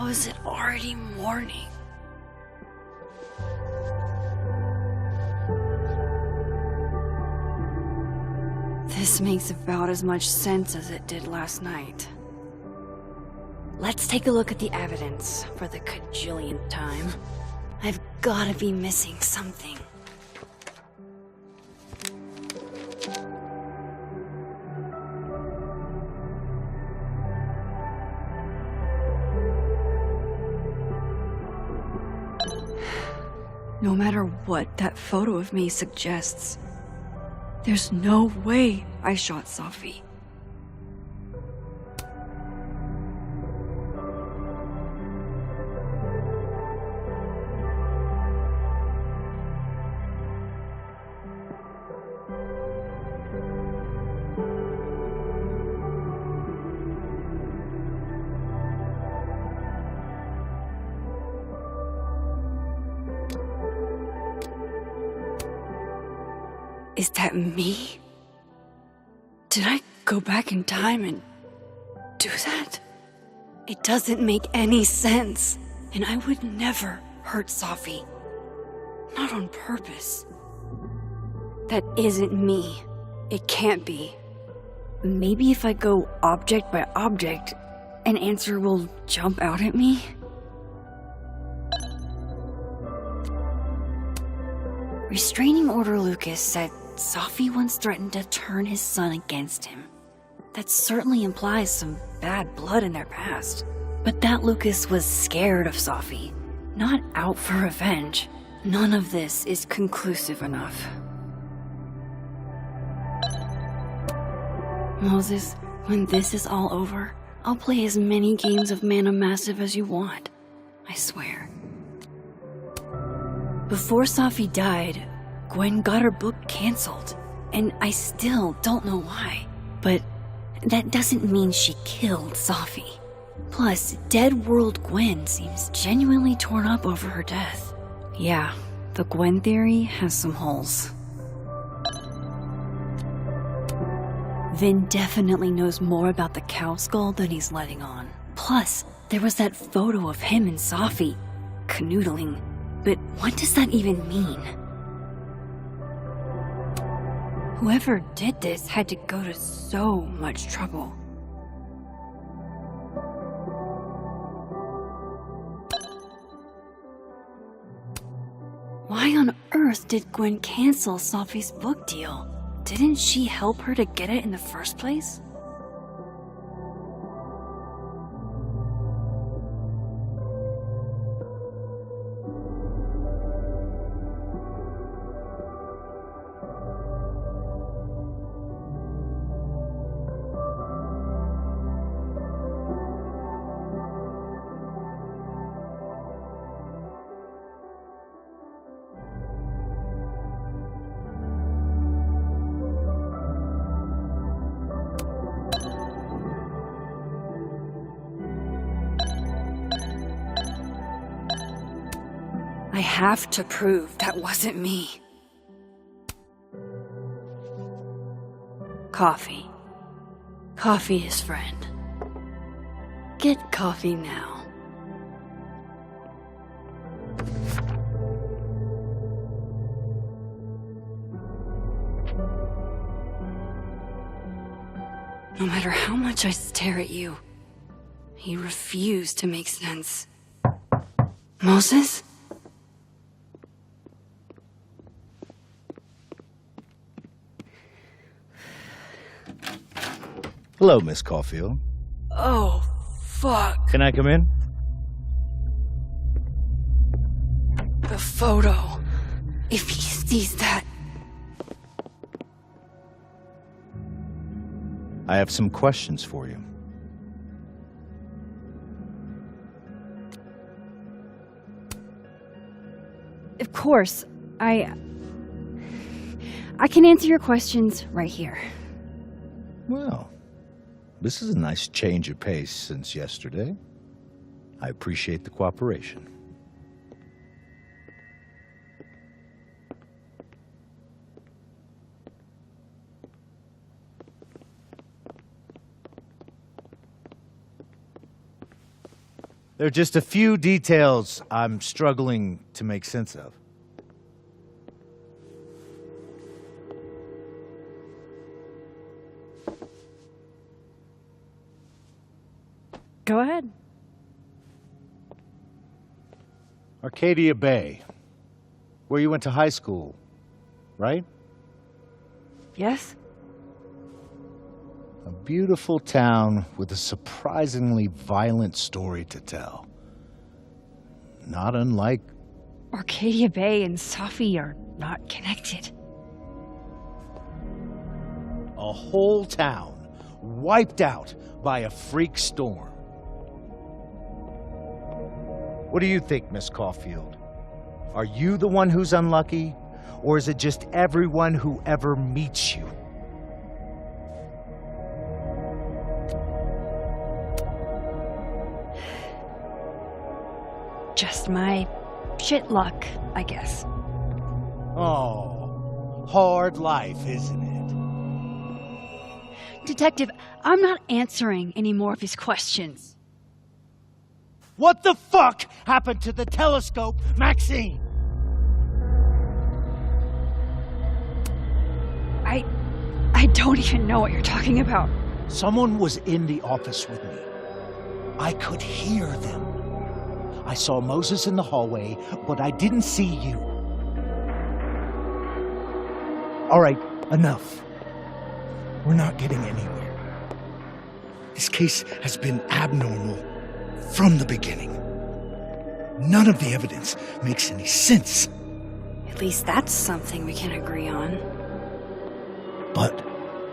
How is it already morning? This makes about as much sense as it did last night. Let's take a look at the evidence for the cajillionth time. I've gotta be missing something. No matter what that photo of me suggests, there's no way I shot Sophie. Is that me? Did I go back in time and do that? It doesn't make any sense, and I would never hurt Sophie. Not on purpose. That isn't me. It can't be. Maybe if I go object by object, an answer will jump out at me? Restraining Order Lucas said Sophie once threatened to turn his son against him. That certainly implies some bad blood in their past. But that Lucas was scared of Sophie, not out for revenge. None of this is conclusive enough. Moses, when this is all over, I'll play as many games of Mana Massive as you want. I swear. Before Sophie died, Gwen got her book canceled, and I still don't know why. But that doesn't mean she killed Sophie. Plus, Dead World Gwen seems genuinely torn up over her death. Yeah, the Gwen theory has some holes. Vin definitely knows more about the cow skull than he's letting on. Plus, there was that photo of him and Sophie canoodling. But what does that even mean? Whoever did this had to go to so much trouble. Why on earth did Gwen cancel Sophie's book deal? Didn't she help her to get it in the first place? I have to prove that wasn't me. Coffee. Coffee is friend. Get coffee now. No matter how much I stare at you, you refuse to make sense. Moses? Hello, Miss Caulfield. Oh, fuck. Can I come in? The photo. If he sees that... I have some questions for you. Of course. I can answer your questions right here. Well, this is a nice change of pace since yesterday. I appreciate the cooperation. There are just a few details I'm struggling to make sense of. Go ahead. Arcadia Bay, where you went to high school, right? Yes? A beautiful town with a surprisingly violent story to tell. Not unlike... Arcadia Bay and Safi are not connected. A whole town wiped out by a freak storm. What do you think, Miss Caulfield? Are you the one who's unlucky, or is it just everyone who ever meets you? Just my shit luck, I guess. Oh, hard life, isn't it? Detective, I'm not answering any more of his questions. What the fuck happened to the telescope, Maxine? I don't even know what you're talking about. Someone was in the office with me. I could hear them. I saw Moses in the hallway, but I didn't see you. All right, enough. We're not getting anywhere. This case has been abnormal from the beginning. None of the evidence makes any sense. At least that's something we can agree on. But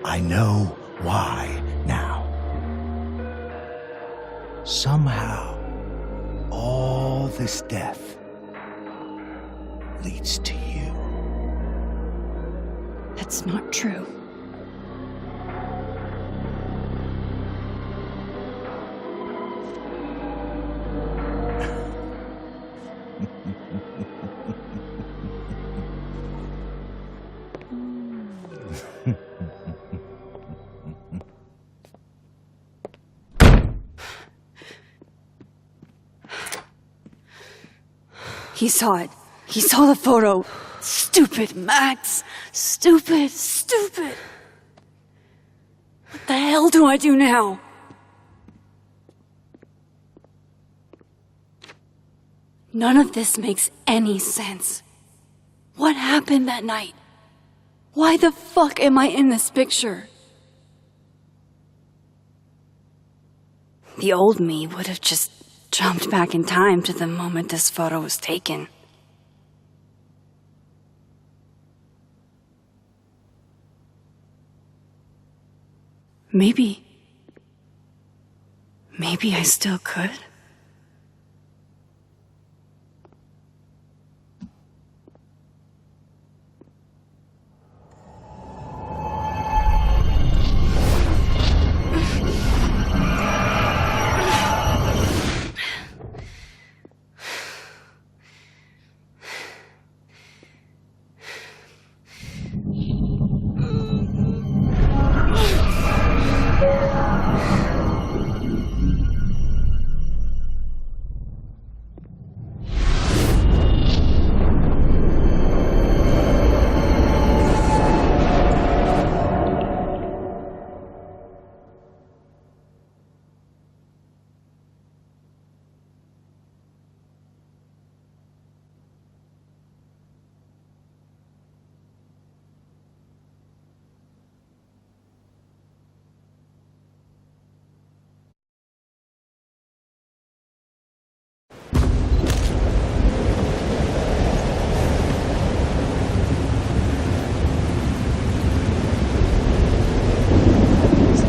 I know why now. Somehow, all this death leads to you. That's not true. He saw it. He saw the photo. Stupid, Max. Stupid, stupid. What the hell do I do now? None of this makes any sense. What happened that night? Why the fuck am I in this picture? The old me would have just jumped back in time to the moment this photo was taken. Maybe I still could.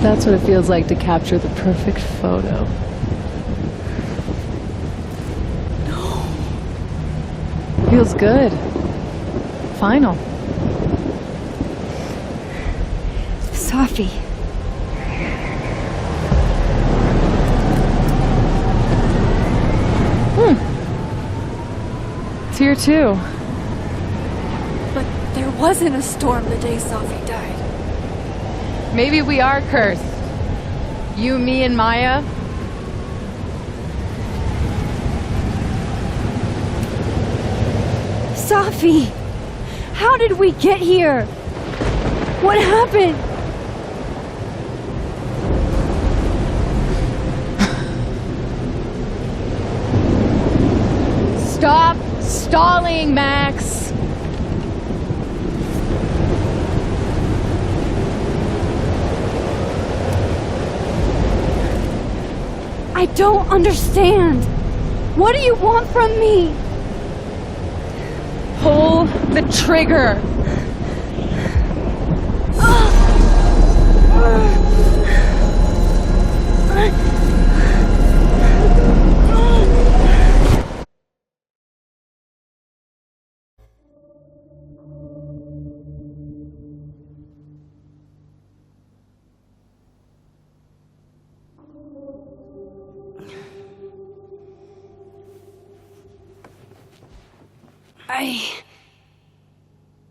That's what it feels like to capture the perfect photo. No. Feels good. Final. Safi. It's here too. But there wasn't a storm the day Safi died. Maybe we are cursed. You, me, and Maya. Safi! How did we get here? What happened? Stop stalling, Max. I don't understand. What do you want from me? Pull the trigger.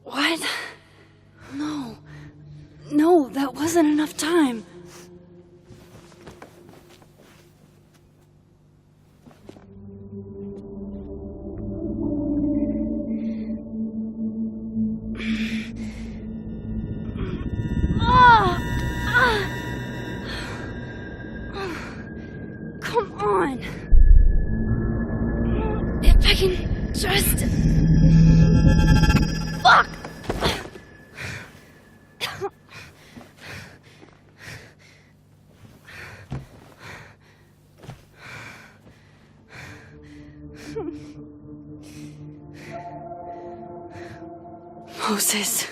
What? No, that wasn't enough time. Come on. If I can just... Fuck! Moses,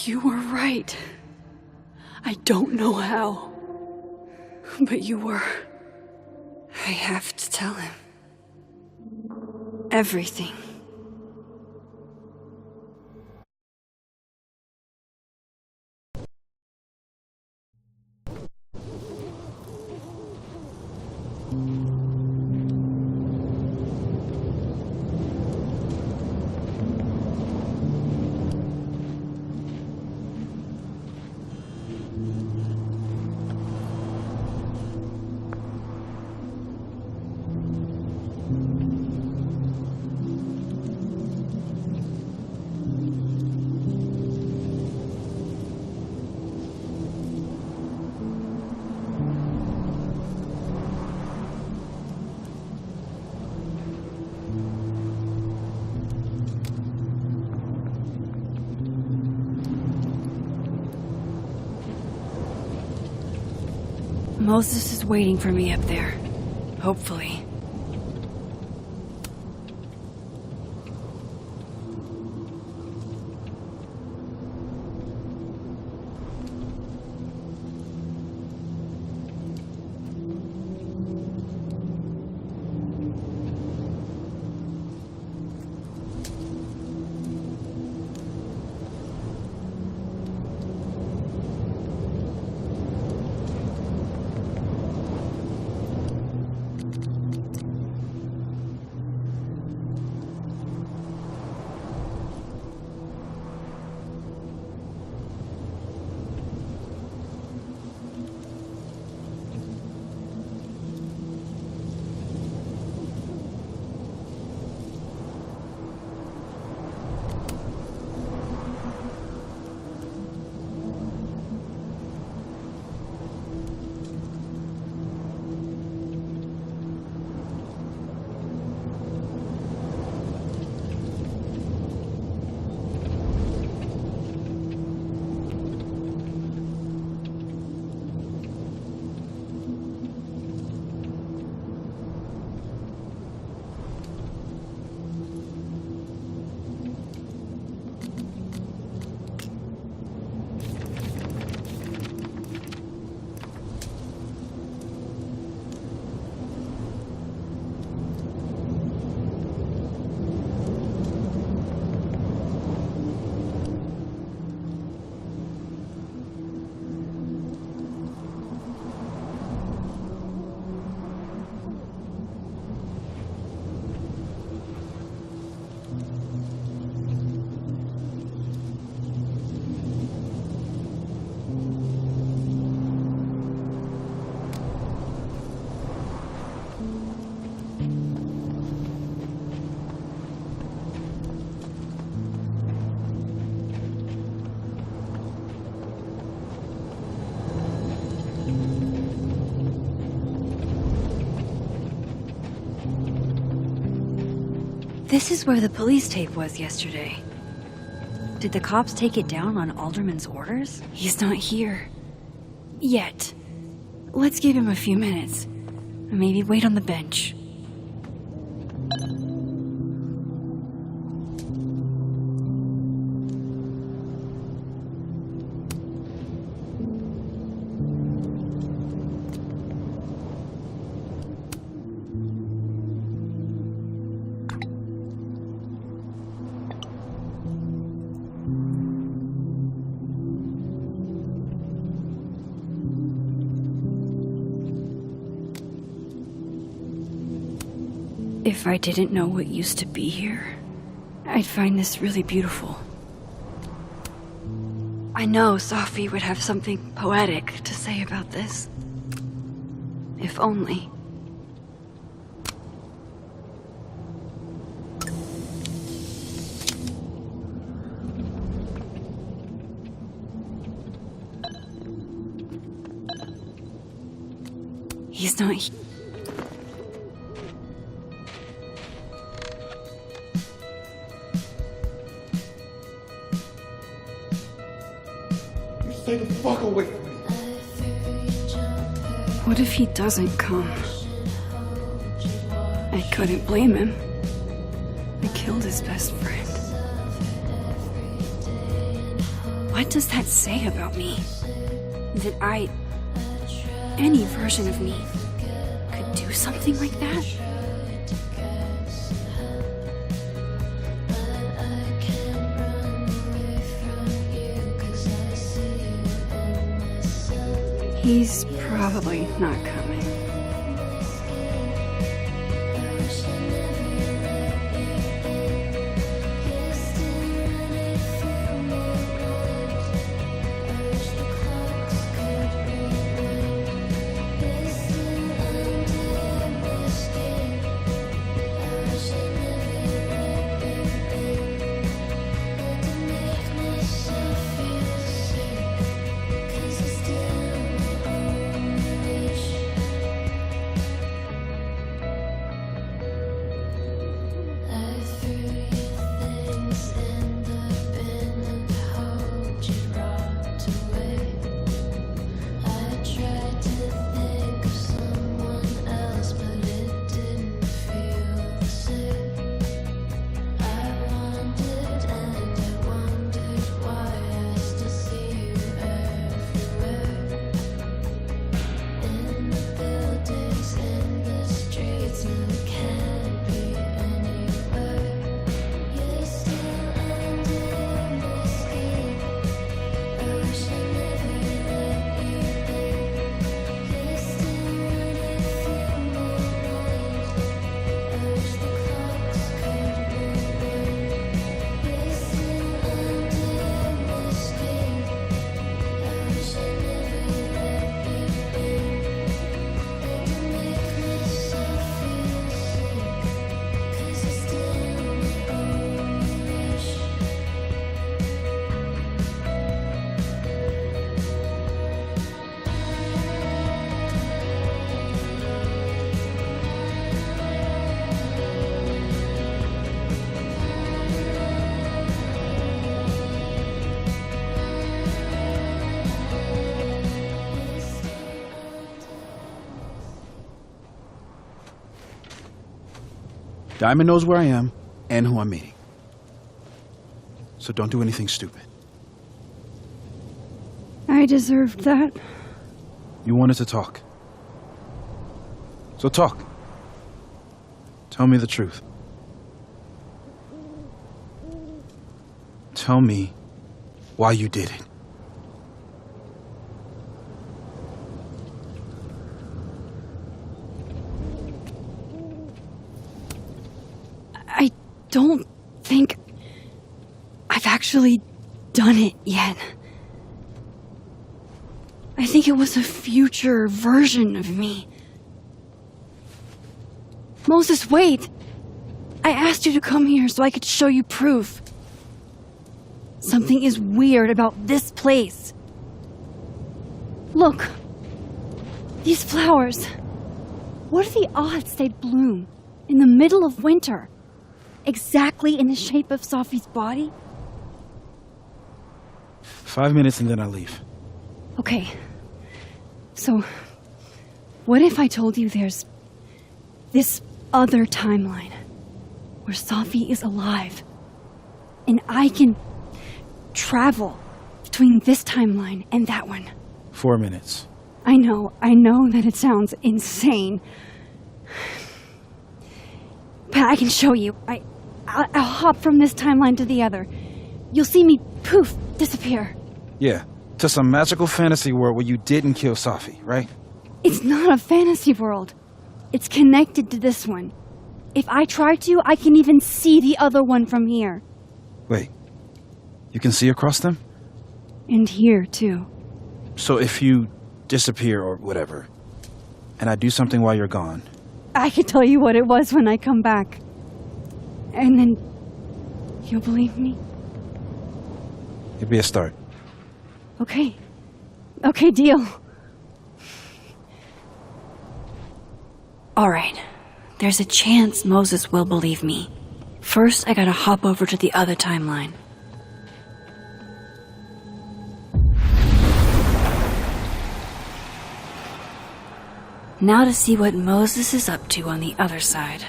you were right. I don't know how, but you were. I have to tell him everything. Moses is waiting for me up there. Hopefully. This is where the police tape was yesterday. Did the cops take it down on Alderman's orders? He's not here. Yet. Let's give him a few minutes. Maybe wait on the bench. If I didn't know what used to be here, I'd find this really beautiful. I know Sophie would have something poetic to say about this. If only. He's not here. Stay the fuck away from me. What if he doesn't come? I couldn't blame him. I killed his best friend. What does that say about me? That any version of me, could do something like that? He's probably not coming. Diamond knows where I am and who I'm meeting. So don't do anything stupid. I deserved that. You wanted to talk. So talk. Tell me the truth. Tell me why you did it. I don't think I've actually done it yet. I think it was a future version of me. Moses, wait! I asked you to come here so I could show you proof. Something is weird about this place. Look. These flowers. What are the odds they bloom in the middle of winter? exactly in the shape of Sophie's body? 5 minutes and then I'll leave. Okay. So, what if I told you there's this other timeline where Sophie is alive and I can travel between this timeline and that one? 4 minutes. I know that it sounds insane. But I can show you. I'll hop from this timeline to the other. You'll see me, poof, disappear. Yeah, to some magical fantasy world where you didn't kill Sophie, right? It's not a fantasy world. It's connected to this one. If I try to, I can even see the other one from here. Wait, you can see across them? And here, too. So if you disappear or whatever, and I do something while you're gone... I can tell you what it was when I come back. And then you'll believe me? It'd be a start. Okay. Okay, deal. All right. There's a chance Moses will believe me. First, I gotta hop over to the other timeline. Now to see what Moses is up to on the other side.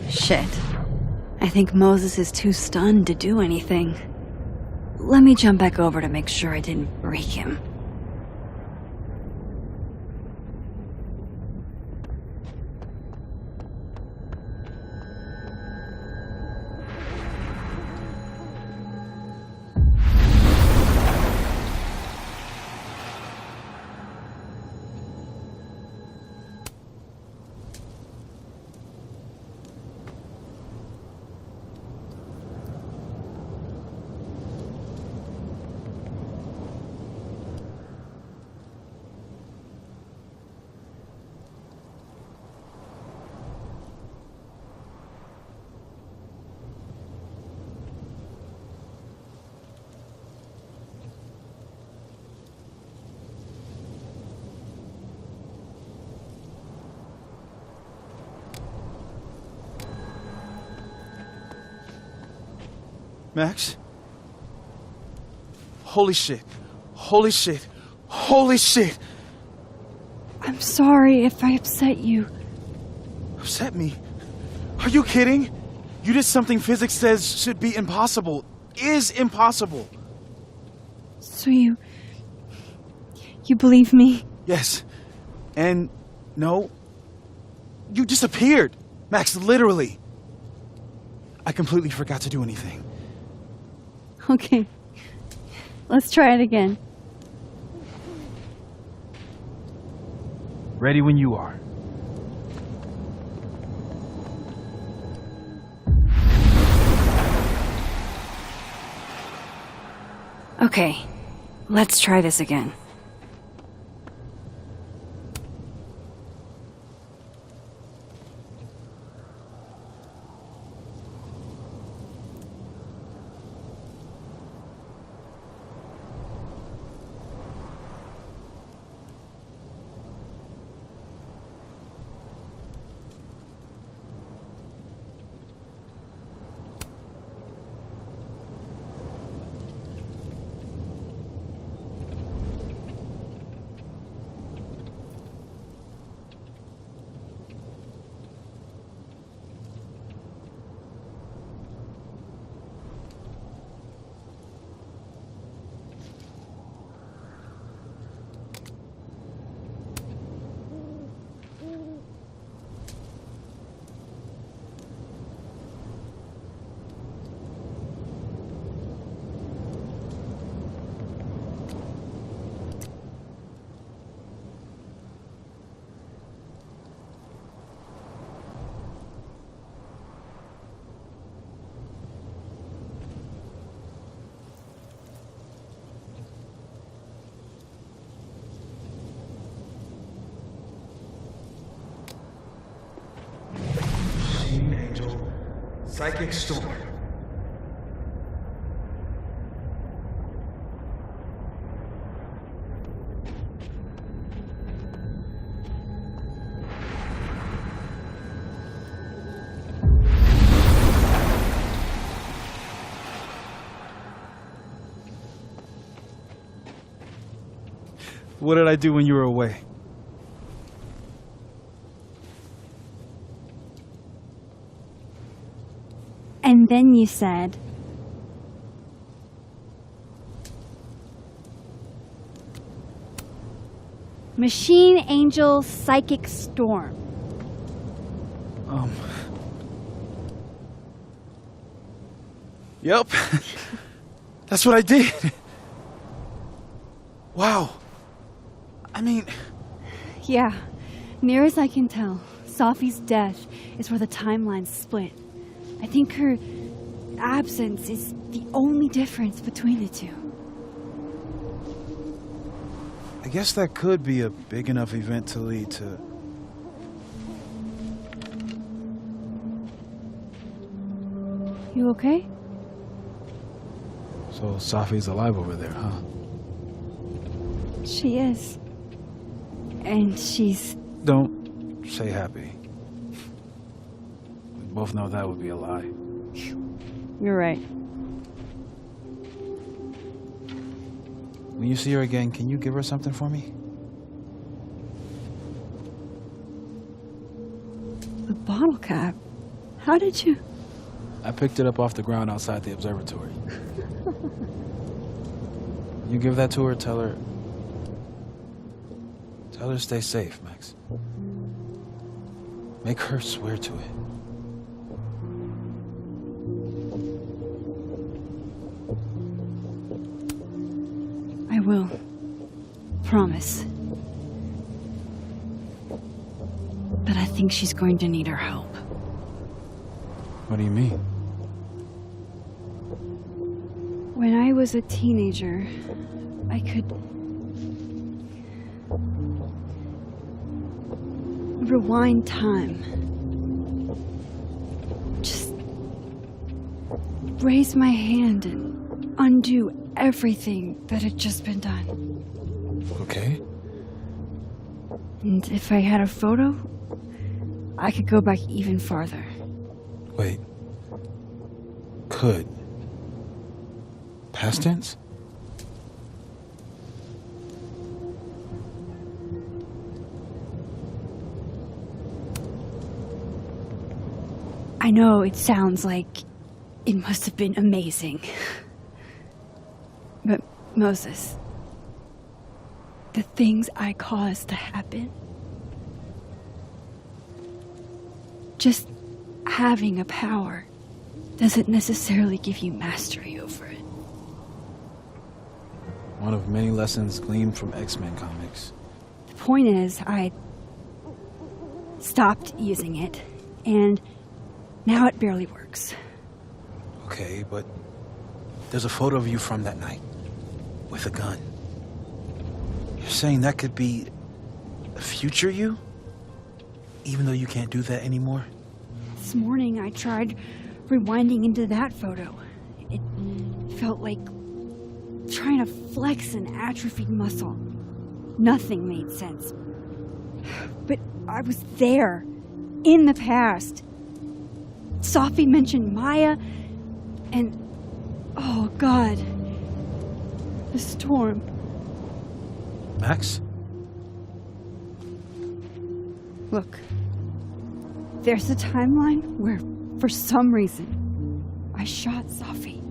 Shit. I think Moses is too stunned to do anything. Let me jump back over to make sure I didn't break him. Max? Holy shit. Holy shit. Holy shit. I'm sorry if I upset you. Upset me? Are you kidding? You did something physics says should be impossible. Is impossible. So you believe me? Yes. And no. You disappeared. Max, literally. I completely forgot to do anything. Okay. Let's try it again. Ready when you are. Okay. Let's try this again. Psychic storm. What did I do when you were away? And then you said, Machine Angel Psychic Storm. Yep. That's what I did. Wow. I mean... Yeah, near as I can tell, Sophie's death is where the timelines split. I think her absence is the only difference between the two. I guess that could be a big enough event to lead to... You okay? So Sophie's alive over there, huh? She is. And she's... Don't say happy. We both know that would be a lie. You're right. When you see her again, can you give her something for me? The bottle cap? How did you... I picked it up off the ground outside the observatory. You give that to her, tell her to stay safe, Max. Make her swear to it. I will. Promise. But I think she's going to need our help. What do you mean? When I was a teenager, I could rewind time. Just raise my hand and undo everything that had just been done. Okay. And if I had a photo, I could go back even farther. Wait. Could. Past tense? I know it sounds like it must have been amazing. But Moses, the things I caused to happen, just having a power doesn't necessarily give you mastery over it. One of many lessons gleaned from X-Men comics. The point is, I stopped using it, and now it barely works. Okay, but there's a photo of you from that night with a gun. You're saying that could be a future you? Even though you can't do that anymore? This morning I tried rewinding into that photo. It felt like trying to flex an atrophied muscle. Nothing made sense. But I was there, in the past. Sophie mentioned Maya, and oh God, the storm. Max? Look, there's a timeline where, for some reason, I shot Sophie.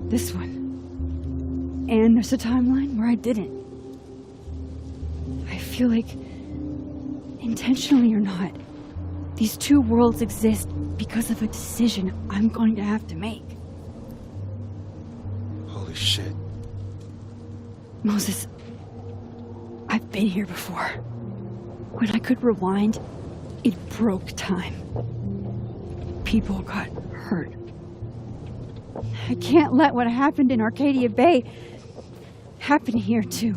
This one. And there's a timeline where I didn't. I feel like, intentionally or not, these two worlds exist because of a decision I'm going to have to make. Holy shit. Moses, I've been here before. When I could rewind, it broke time. People got hurt. I can't let what happened in Arcadia Bay happen here too.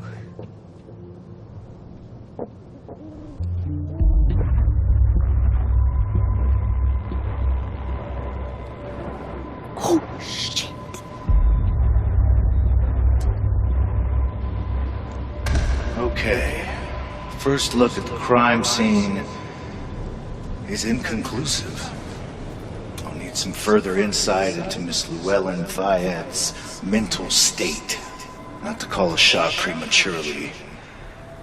Oh, shit. Okay. First look at the crime scene is inconclusive. I'll need some further insight into Miss Llewellyn Fayette's mental state. Not to call a shot prematurely,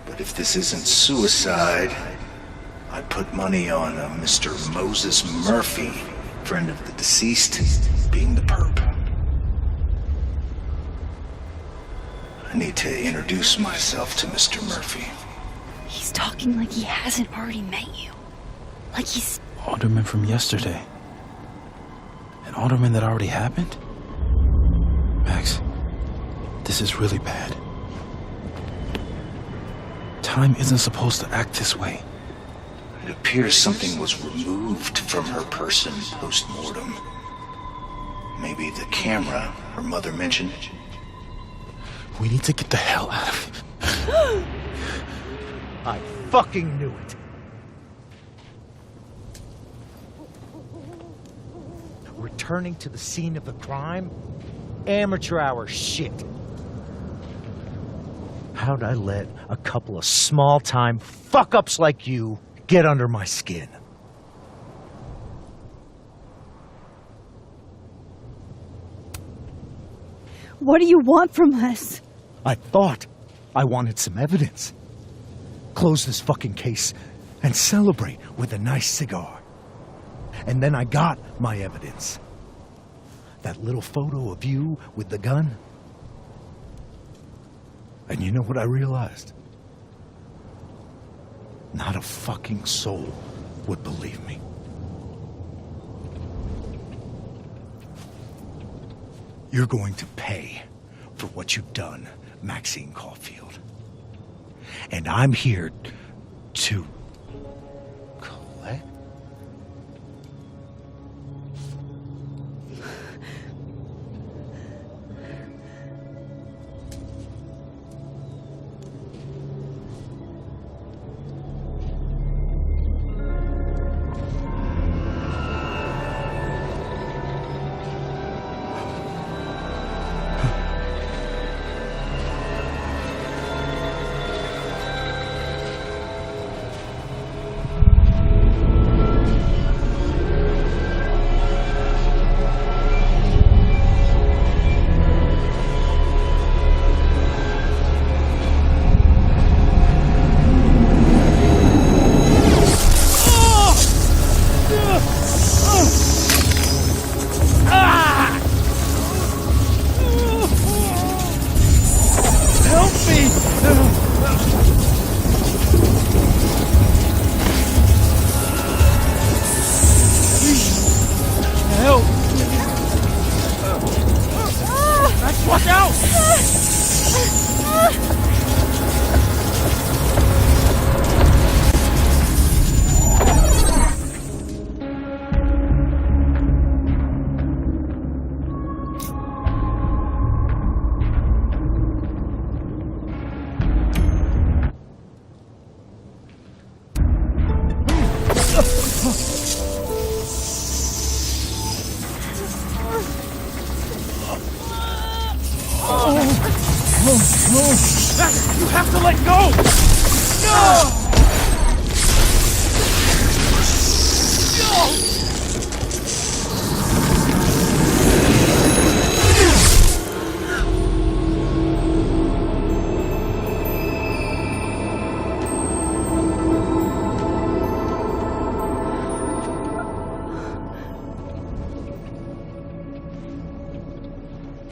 but if this isn't suicide, I'd put money on a Mr. Moses Murphy, friend of the deceased, being the perp. I need to introduce myself to Mr. Murphy. He's talking like he hasn't already met you. Like he's... Alderman from yesterday. An alderman that already happened? Max, this is really bad. Time isn't supposed to act this way. It appears something was removed from her person post-mortem. Maybe the camera her mother mentioned. We need to get the hell out of here. I fucking knew it. Returning to the scene of the crime? Amateur hour shit. How'd I let a couple of small-time fuck-ups like you get under my skin? What do you want from us? I thought I wanted some evidence. Close this fucking case and celebrate with a nice cigar. And then I got my evidence. That little photo of you with the gun. And you know what I realized? Not a fucking soul would believe me. You're going to pay for what you've done, Maxine Caulfield. And I'm here to collect.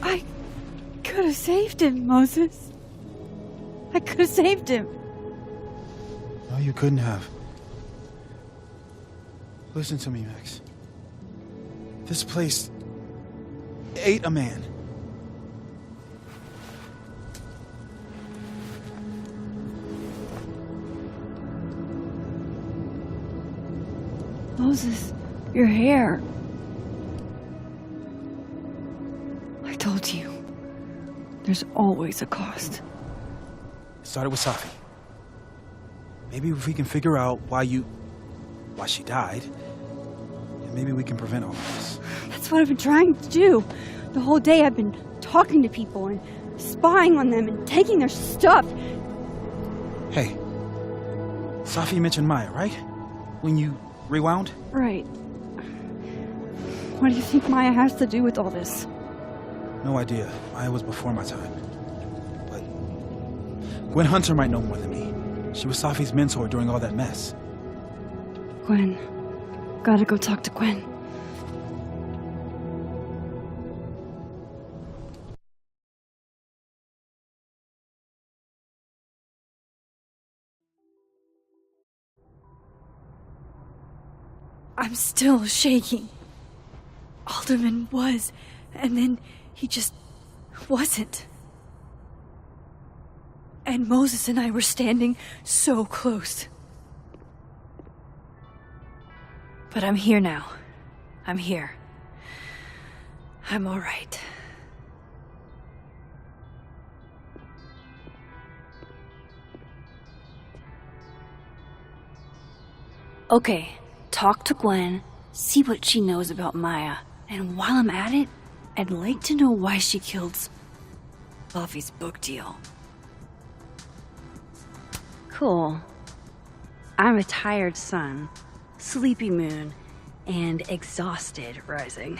I could have saved him, Moses. I could have saved him. No, you couldn't have. Listen to me, Max. This place ate a man. Moses, your hair. I told you. There's always a cost. It started with Safi. Maybe if we can figure out why she died, and maybe we can prevent all of this. That's what I've been trying to do. The whole day I've been talking to people and spying on them and taking their stuff. Hey, Safi mentioned Maya, right? When you rewound? Right. What do you think Maya has to do with all this? No idea. Maya was before my time. But Gwen Hunter might know more than me. She was Safi's mentor during all that mess. Gwen. Gotta go talk to Gwen. I'm still shaking. Alderman was, and then he just wasn't. And Moses and I were standing so close. But I'm here now. I'm here. I'm all right. Okay, talk to Gwen, see what she knows about Maya, and while I'm at it, I'd like to know why she killed Buffy's book deal. Cool. I'm a tired sun, sleepy moon, and exhausted rising.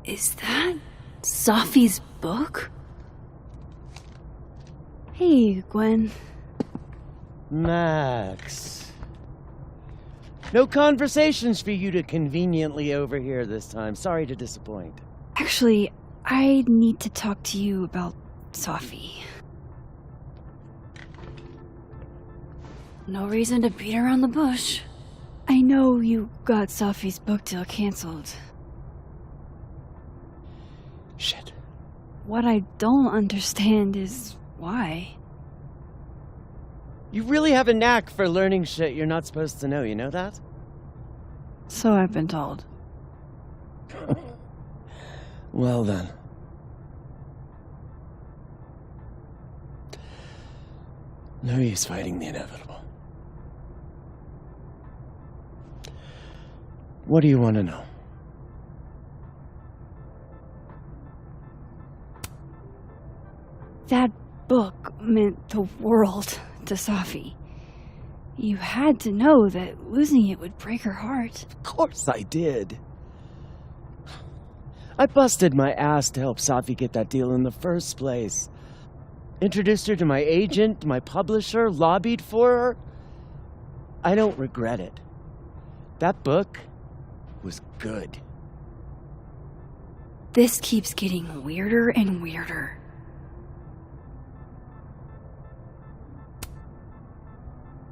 Is that Sophie's book? Hey, Gwen. Max. No conversations for you to conveniently overhear this time. Sorry to disappoint. Actually, I need to talk to you about Sophie. No reason to beat around the bush. I know you got Sophie's book deal canceled. Shit. What I don't understand is why. You really have a knack for learning shit you're not supposed to know, you know that? So I've been told. Well then. No use fighting the inevitable. What do you want to know? That book meant the world to Sophie. You had to know that losing it would break her heart. Of course I did. I busted my ass to help Sophie get that deal in the first place. Introduced her to my agent, my publisher, lobbied for her. I don't regret it. That book was good. This keeps getting weirder and weirder.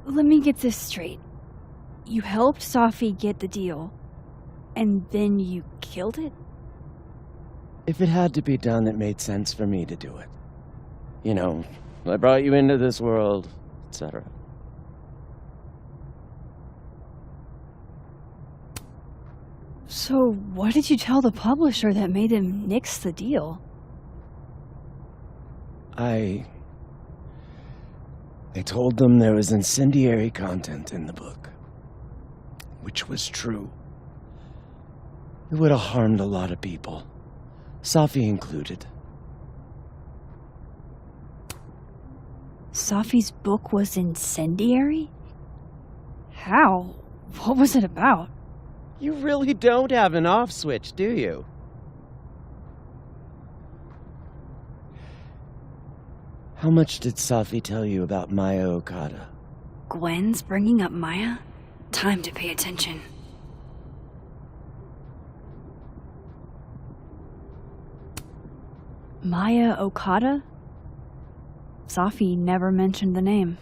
Let me get this straight. You helped Sophie get the deal, and then you killed it? If it had to be done, it made sense for me to do it. You know, I brought you into this world, etc. So what did you tell the publisher that made him nix the deal? I told them there was incendiary content in the book, which was true. It would have harmed a lot of people, Sophie included. Sophie's book was incendiary? How? What was it about? You really don't have an off switch, do you? How much did Sophie tell you about Maya Okada? Gwen's bringing up Maya? Time to pay attention. Maya Okada? Sophie never mentioned the name.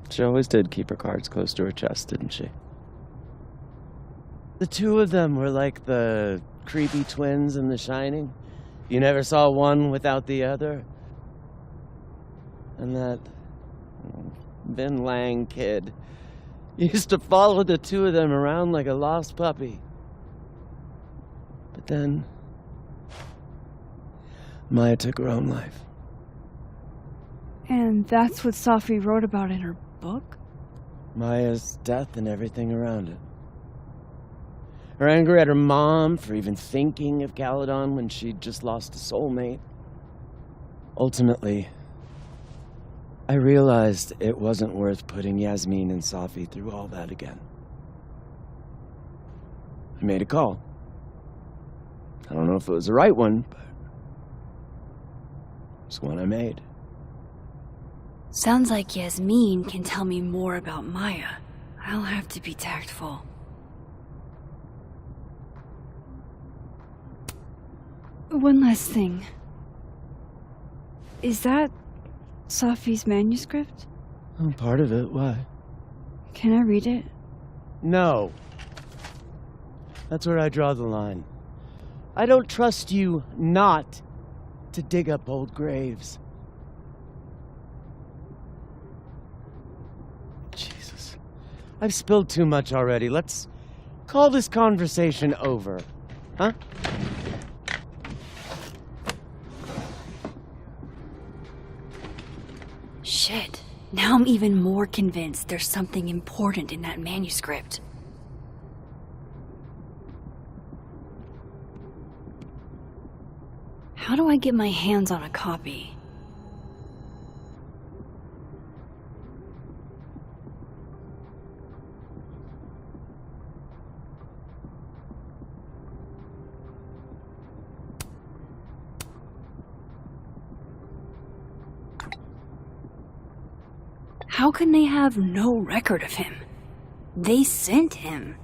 She always did keep her cards close to her chest, didn't she? The two of them were like the creepy twins in The Shining. You never saw one without the other. And that Vin Lang kid used to follow the two of them around like a lost puppy. But then Maya took her own life. And that's what Sophie wrote about in her book? Maya's death and everything around it. Her anger at her mom for even thinking of Caledon when she'd just lost a soulmate. Ultimately, I realized it wasn't worth putting Yasmin and Sophie through all that again. I made a call. I don't know if it was the right one, but it's one I made. Sounds like Yasmin can tell me more about Maya. I'll have to be tactful. One last thing. Is that Sophie's manuscript? Oh, part of it. Why? Can I read it? No. That's where I draw the line. I don't trust you not to dig up old graves. Jesus. I've spilled too much already. Let's call this conversation over. Huh? Shit. Now I'm even more convinced there's something important in that manuscript. How do I get my hands on a copy? How can they have no record of him? They sent him.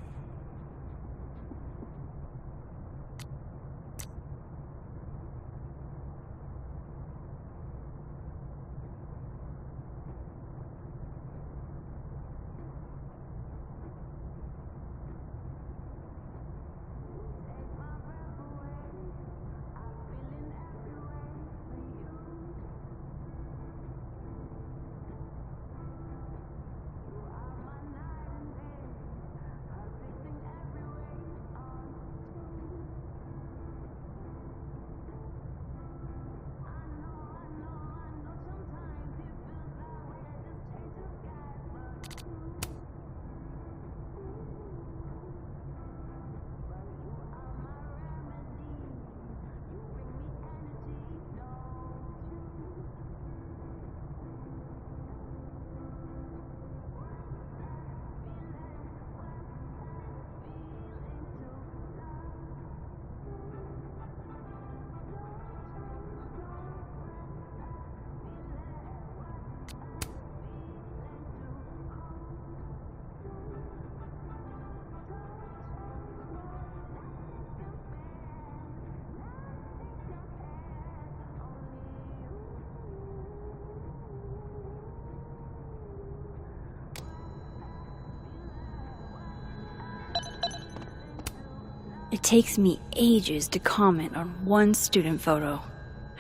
It takes me ages to comment on one student photo.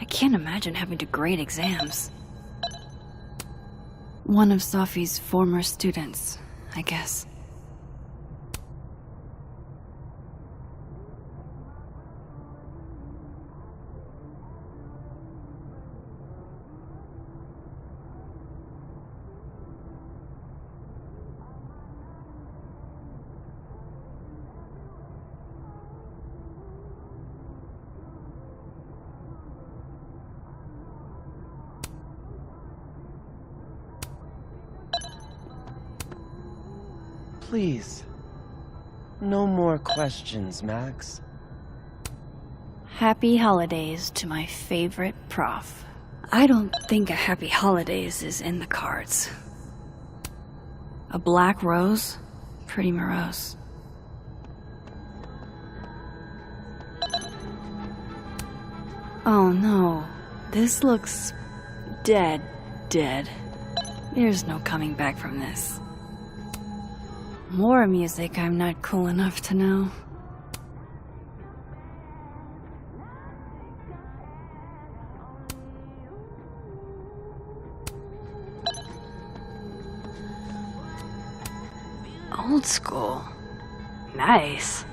I can't imagine having to grade exams. One of Sophie's former students, I guess. Please. No more questions, Max. Happy holidays to my favorite prof. I don't think a happy holidays is in the cards. A black rose? Pretty morose. Oh no, this looks dead. There's no coming back from this. More music I'm not cool enough to know. Old school. Nice.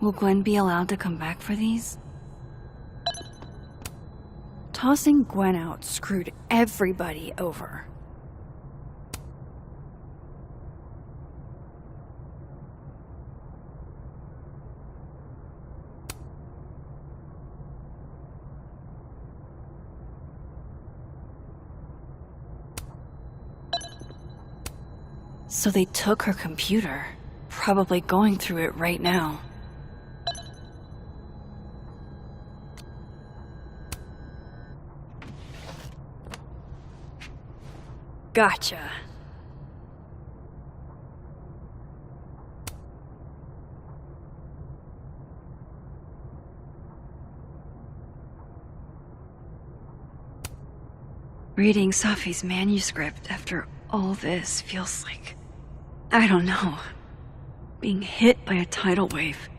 Will Gwen be allowed to come back for these? Tossing Gwen out screwed everybody over. So they took her computer, probably going through it right now. Gotcha. Reading Safi's manuscript after all this feels like, I don't know, being hit by a tidal wave.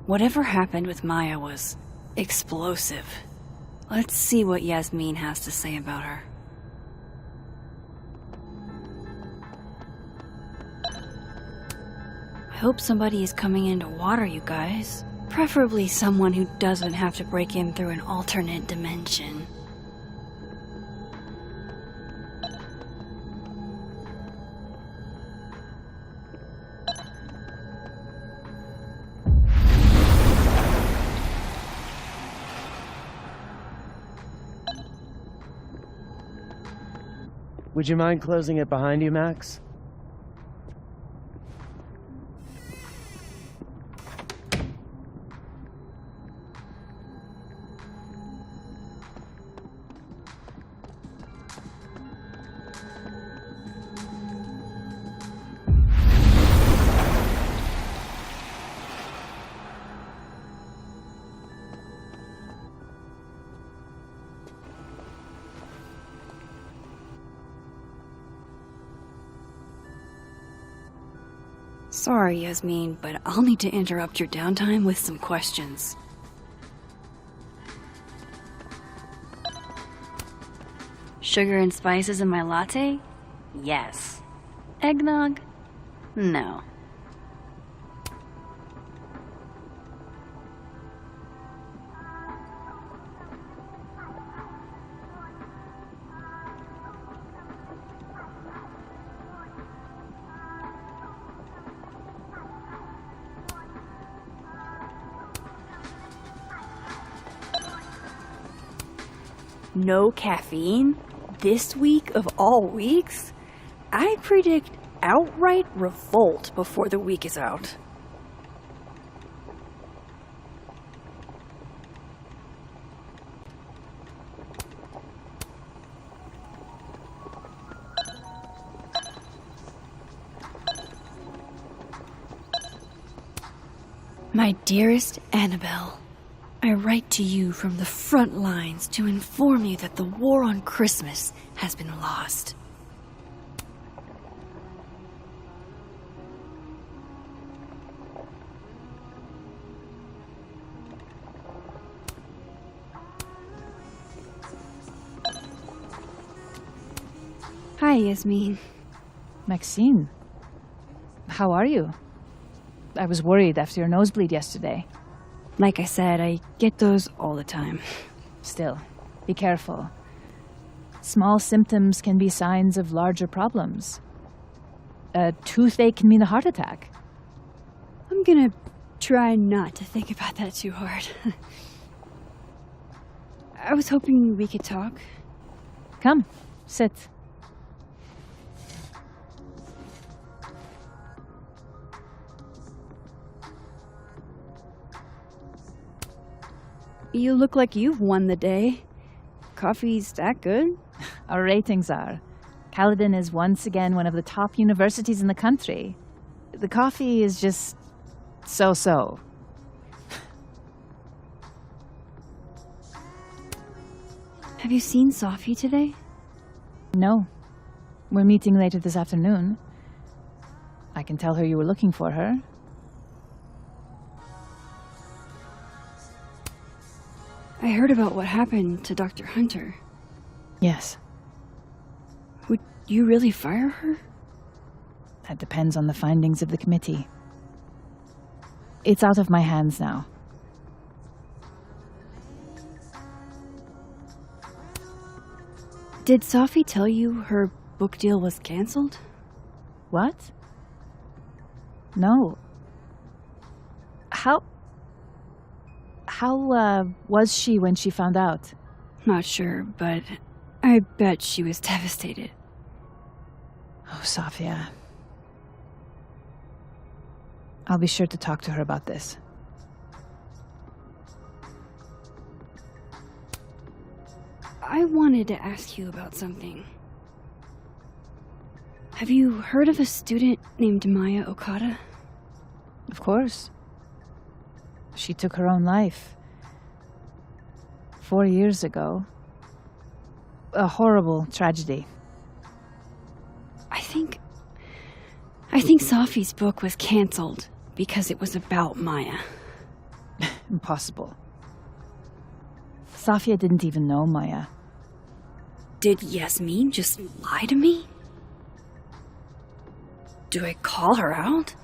Whatever happened with Maya was explosive. Let's see what Yasmin has to say about her. I hope somebody is coming in to water you guys. Preferably someone who doesn't have to break in through an alternate dimension. Would you mind closing it behind you, Max? Sorry, Yasmin, but I'll need to interrupt your downtime with some questions. Sugar and spices in my latte? Yes. Eggnog? No. No caffeine? This week of all weeks? I predict outright revolt before the week is out. My dearest Annabelle, I write to you from the front lines to inform you that the war on Christmas has been lost. Hi, Hi, Yasmin. Maxine, how are you? I was worried after your nosebleed yesterday. Like I said, I get those all the time. Still, be careful. Small symptoms can be signs of larger problems. A toothache can mean a heart attack. I'm gonna try not to think about that too hard. I was hoping we could talk. Come, sit. You look like you've won the day. Coffee's that good? Our ratings are. Caledon is once again one of the top universities in the country. The coffee is just so-so. Have you seen Sophie today? No. We're meeting later this afternoon. I can tell her you were looking for her. I heard about what happened to Dr. Hunter. Yes, Would you really fire her? that depends on the findings of the committee. It's out of my hands now. Did Sophie tell you her book deal was canceled? What? No. How was she when she found out? Not sure, but I bet she was devastated. Oh, Sophia. I'll be sure to talk to her about this. I wanted to ask you about something. Have you heard of a student named Maya Okada? Of course. She took her own life 4 years ago. A horrible tragedy. I think Sophie's book was canceled because it was about Maya. Impossible. Safia didn't even know Maya. Did Yasmin just lie to me? Do I call her out?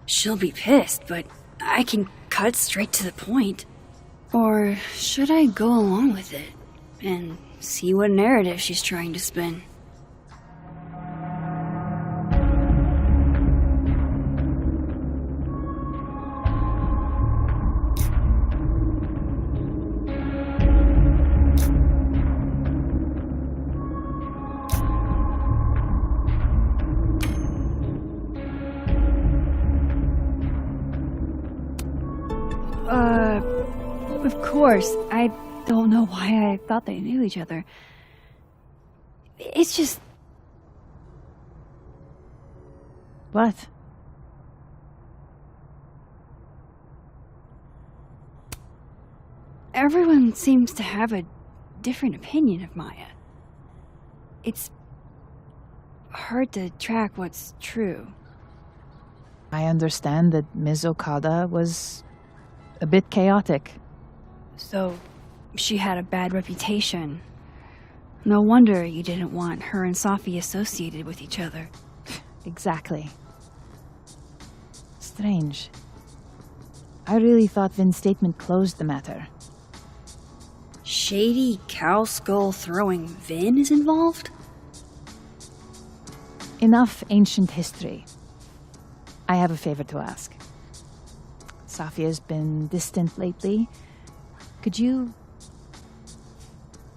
She'll be pissed, but I can cut straight to the point. Or should I go along with it and see what narrative she's trying to spin? Of course. I don't know why I thought they knew each other. It's just... What? Everyone seems to have a different opinion of Maya. It's hard to track what's true. I understand that Ms. Okada was a bit chaotic. So, she had a bad reputation. No wonder you didn't want her and Sophie associated with each other. Exactly. Strange. I really thought Vin's statement closed the matter. Shady cow skull throwing Vin is involved? Enough ancient history. I have a favor to ask. Safia's been distant lately. Could you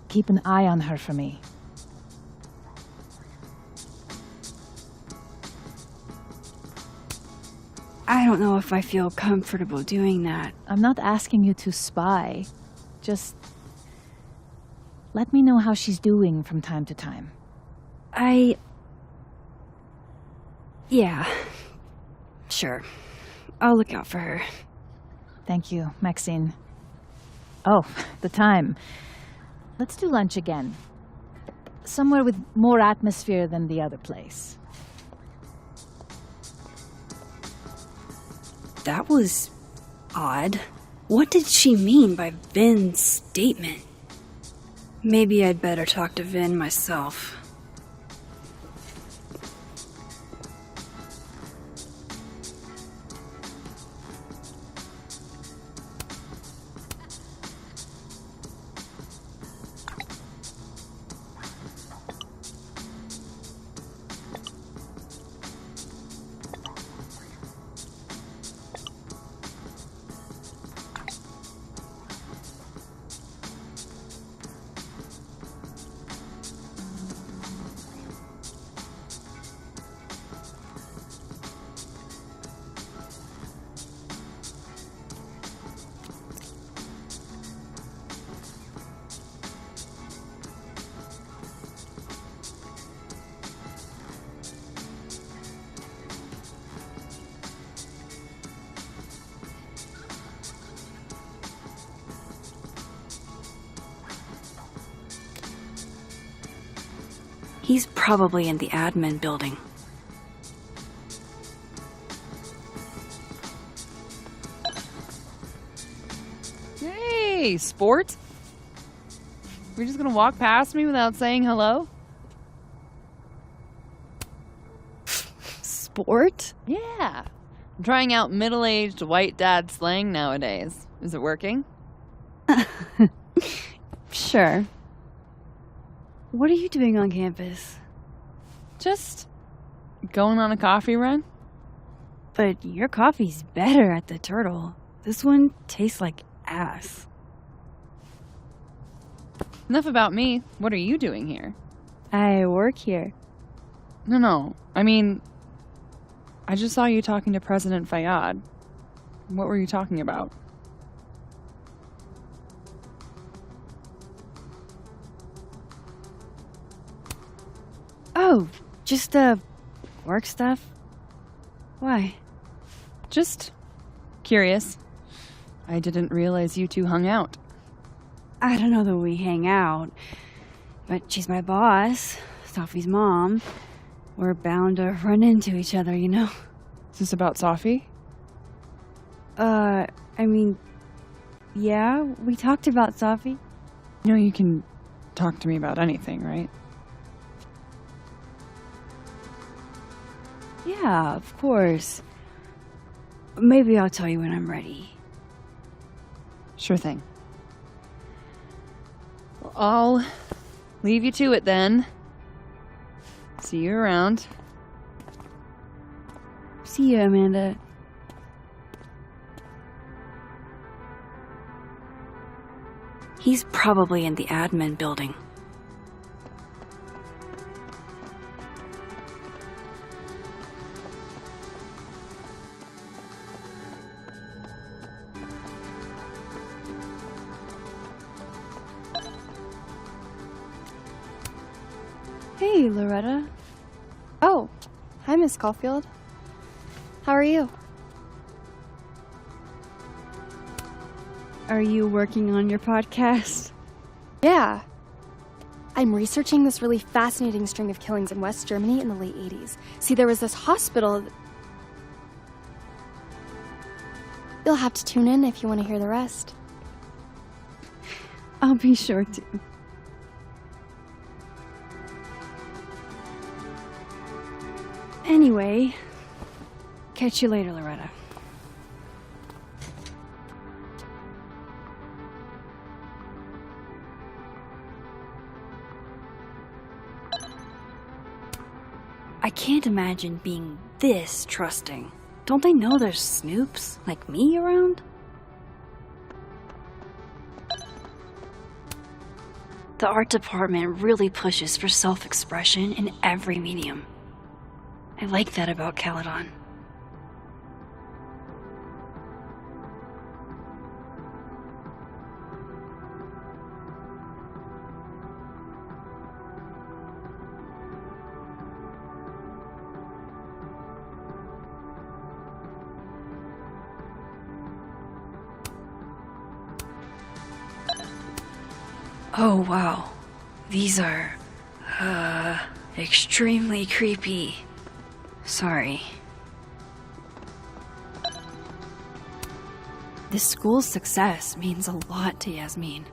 keep an eye on her for me? I don't know if I feel comfortable doing that. I'm not asking you to spy. Just let me know how she's doing from time to time. Yeah. Sure. I'll look out for her. Thank you, Maxine. Oh, the time. Let's do lunch again. Somewhere with more atmosphere than the other place. That was odd. What did she mean by Vin's statement? Maybe I'd better talk to Vin myself. He's probably in the admin building. Hey, sport? We're just gonna walk past me without saying hello? Sport? Yeah. I'm trying out middle-aged white dad slang nowadays. Is it working? Sure. What are you doing on campus? Just going on a coffee run? But your coffee's better at the Turtle. This one tastes like ass. Enough about me. What are you doing here? I work here. No. I mean, I just saw you talking to President Fayyad. What were you talking about? Oh, just, work stuff? Why? Just curious. I didn't realize you two hung out. I don't know that we hang out, but she's my boss, Sophie's mom. We're bound to run into each other, you know? Is this about Sophie? I mean, yeah, we talked about Sophie. You know you can talk to me about anything, right? Yeah, of course. Maybe I'll tell you when I'm ready. Sure thing. Well, I'll leave you to it then. See you around. See you, Amanda. He's probably in the admin building. Hey, Loretta. Oh, hi, Miss Caulfield. How are you? Are you working on your podcast? Yeah. I'm researching this really fascinating string of killings in West Germany in the late 80s. See, there was this hospital. You'll have to tune in if you want to hear the rest. I'll be sure to. Anyway, catch you later, Loretta. I can't imagine being this trusting. Don't they know there's snoops like me around? The art department really pushes for self-expression in every medium. I like that about Caledon. Oh, wow. These are, extremely creepy. Sorry. This school's success means a lot to Yasmin.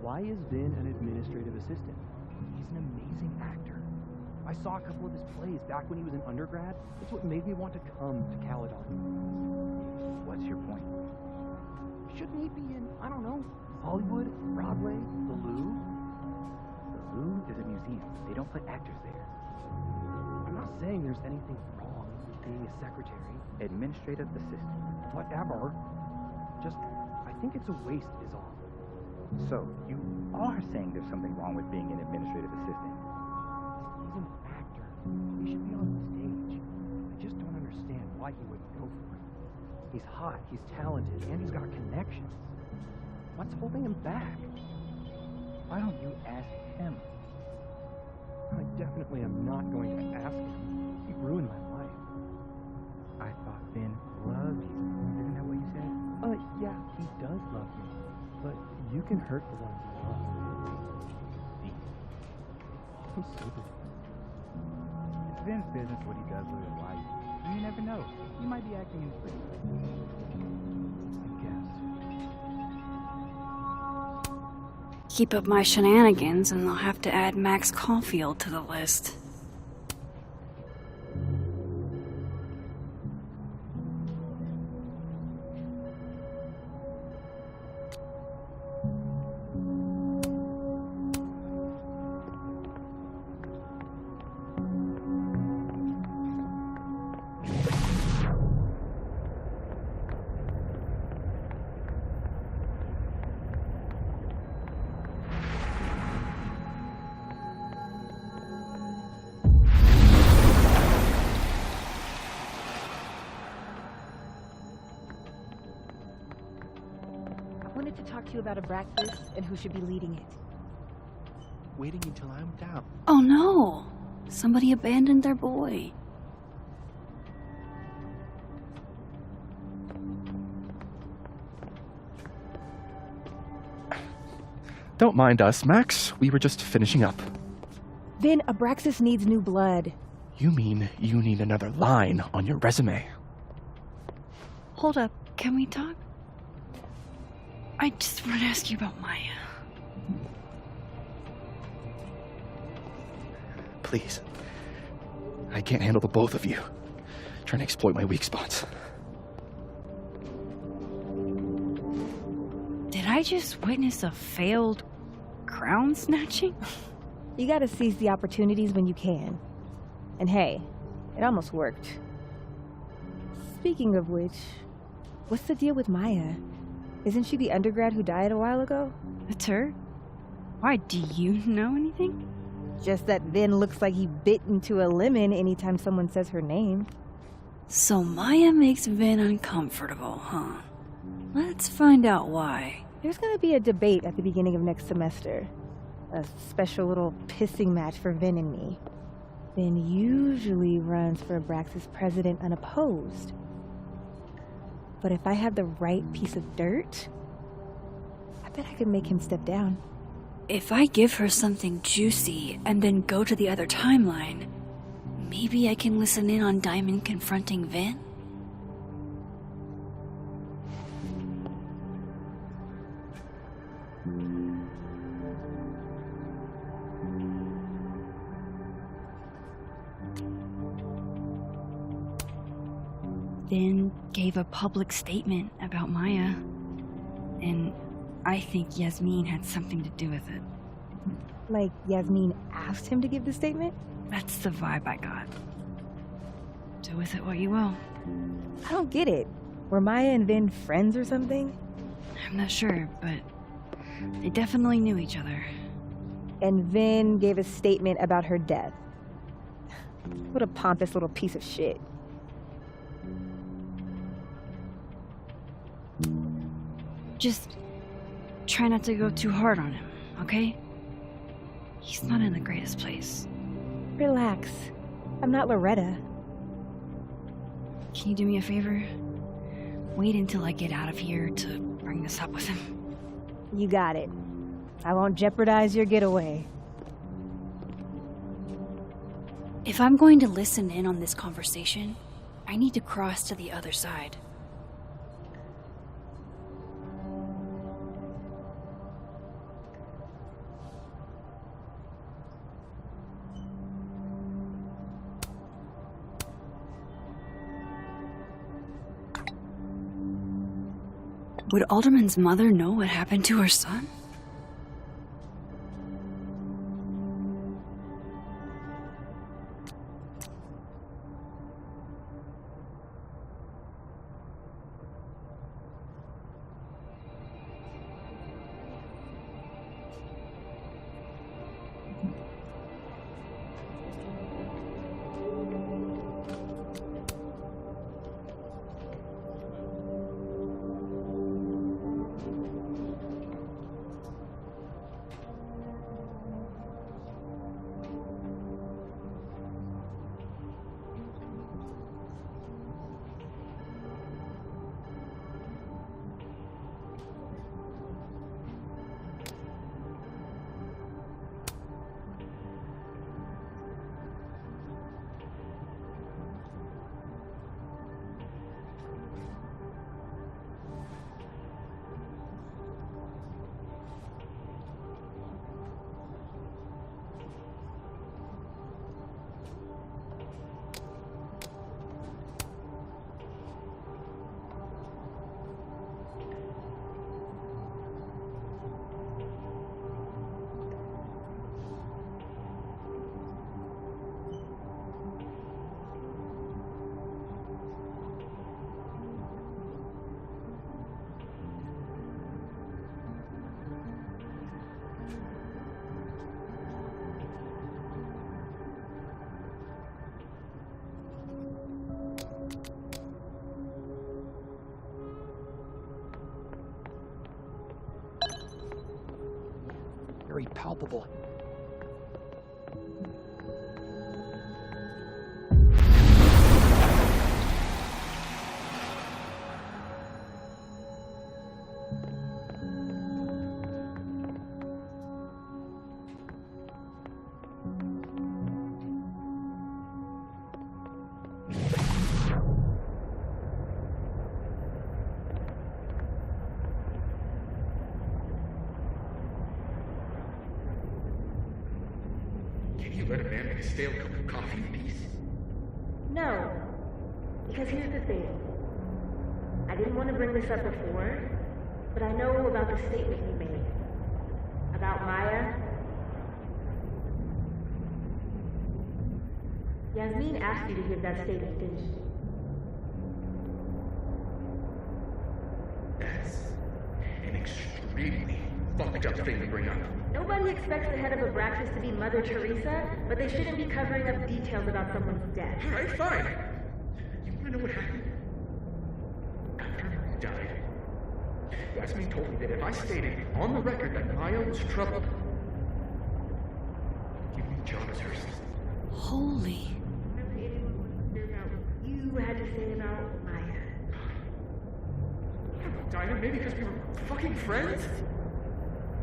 Why is Vin an administrative assistant? He's an amazing actor. I saw a couple of his plays back when he was an undergrad. It's what made me want to come to Caledon. What's your point? Shouldn't he be in, I don't know, Hollywood, Broadway, the Louvre? The Louvre is a museum. They don't put actors there. I'm not saying there's anything wrong with being a secretary. Administrative assistant. Whatever. Just, I think it's a waste is all. So, you are saying there's something wrong with being an administrative assistant? He's an actor. He should be on the stage. I just don't understand why he wouldn't go for it. He's hot, he's talented, and he's got connections. What's holding him back? Why don't you ask him? I definitely am not going to ask him. He ruined my life. I thought Vin loved you. Isn't that what you said? Yeah, he does love me. But you can hurt the ones you love. I'm stupid. It's Vin's business what he does with his life. And you never know. You might be acting in his place. I guess. Keep up my shenanigans and I'll have to add Max Caulfield to the list. I wanted to talk to you about a practice and who should be leading it. Waiting until I'm down. Oh no! Somebody abandoned their boy. Don't mind us, Max. We were just finishing up. Vin, Abraxas needs new blood. You mean you need another line on your resume? Hold up, can we talk? I just want to ask you about Maya. Please. I can't handle the both of you. Trying to exploit my weak spots. Did I just witness a failed crown snatching? You gotta seize the opportunities when you can. And hey, it almost worked. Speaking of which, what's the deal with Maya? Isn't she the undergrad who died a while ago? That's her? Why, do you know anything? Just that Vin looks like he bit into a lemon anytime someone says her name. So Maya makes Vin uncomfortable, huh? Let's find out why. There's gonna be a debate at the beginning of next semester. A special little pissing match for Vin and me. Vin usually runs for Abraxas president unopposed. But if I have the right piece of dirt, I bet I could make him step down. If I give her something juicy and then go to the other timeline, maybe I can listen in on Diamond confronting Vin? Vin gave a public statement about Maya, and I think Yasmin had something to do with it. Like Yasmin asked him to give the statement? That's the vibe I got. Do with it what you will. I don't get it. Were Maya and Vin friends or something? I'm not sure, but they definitely knew each other. And Vin gave a statement about her death. What a pompous little piece of shit. Just try not to go too hard on him, okay? He's not in the greatest place. Relax. I'm not Loretta. Can you do me a favor? Wait until I get out of here to bring this up with him. You got it. I won't jeopardize your getaway. If I'm going to listen in on this conversation, I need to cross to the other side. Would Alderman's mother know what happened to her son? Very palpable. Let a man make a stale cup of coffee in peace? No. Because here's the thing. I didn't want to bring this up before, but I know about the statement you made. About Maya. Yasmin asked you to give that statement, didn't she? That's an extremely fucked up thing to bring up. Nobody expects the head of Abraxas to be Mother Teresa, but they shouldn't be covering up details about someone's death. All right, fine. You want to know what happened? After he died, Yasmin told me that if I stated on the record that Maya was troubled, give me John as hers. Holy. You had to say about Maya. I don't know, Dinah, maybe because we were fucking friends?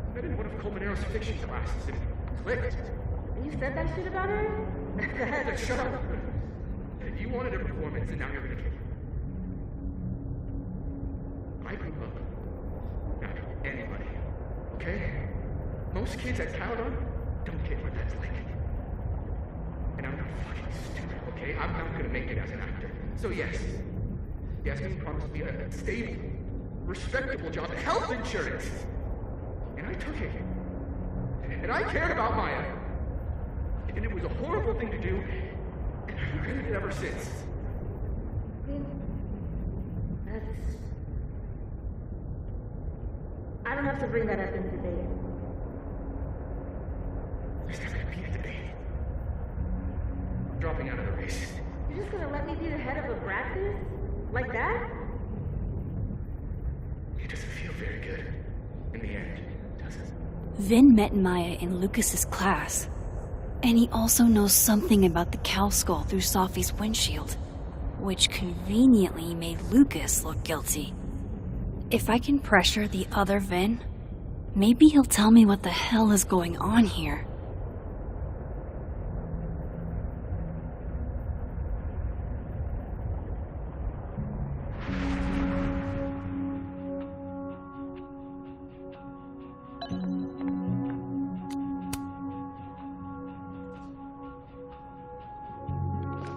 I met in one of Colmenaro's fiction classes and it clicked. You said that shit about her? Shut up! You wanted a performance and now you're gonna kill me. I grew up not anybody, okay? Most kids I count on don't get what that's like. And I'm not fucking stupid, okay? I'm not gonna make it as an actor. So yes, Yasmin promised me a stable, respectable job, health insurance. And I took it. And I cared about Maya. And it was a horrible thing to do, and I've regretted it ever since. I don't have to bring that up in the debate. There's never gonna be a debate. I'm dropping out of the race. You're just gonna let me be the head of Abraxas? Like that? It doesn't feel very good in the end, does it? Vin met Maya in Lucas's class. And he also knows something about the cow skull through Sophie's windshield, which conveniently made Lucas look guilty. If I can pressure the other Vin, maybe he'll tell me what the hell is going on here.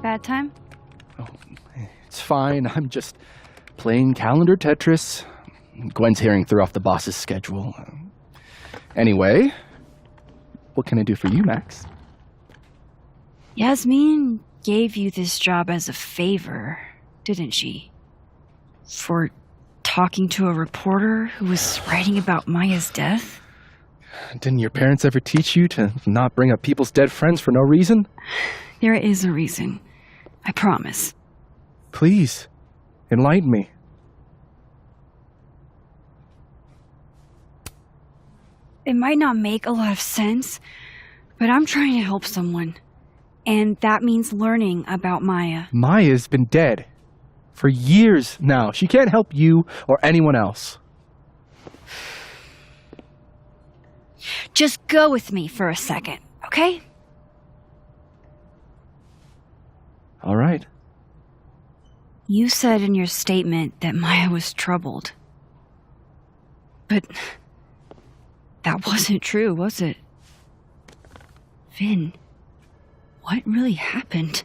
Bad time? Oh, it's fine. I'm just playing calendar Tetris. Gwen's hearing threw off the boss's schedule. Anyway, what can I do for you, Max? Yasmin gave you this job as a favor, didn't she? For talking to a reporter who was writing about Maya's death? Didn't your parents ever teach you to not bring up people's dead friends for no reason? There is a reason. I promise. Please, enlighten me. It might not make a lot of sense, but I'm trying to help someone. And that means learning about Maya. Maya's been dead for years now. She can't help you or anyone else. Just go with me for a second, okay? All right. You said in your statement that Maya was troubled. But that wasn't true, was it? Vin, what really happened?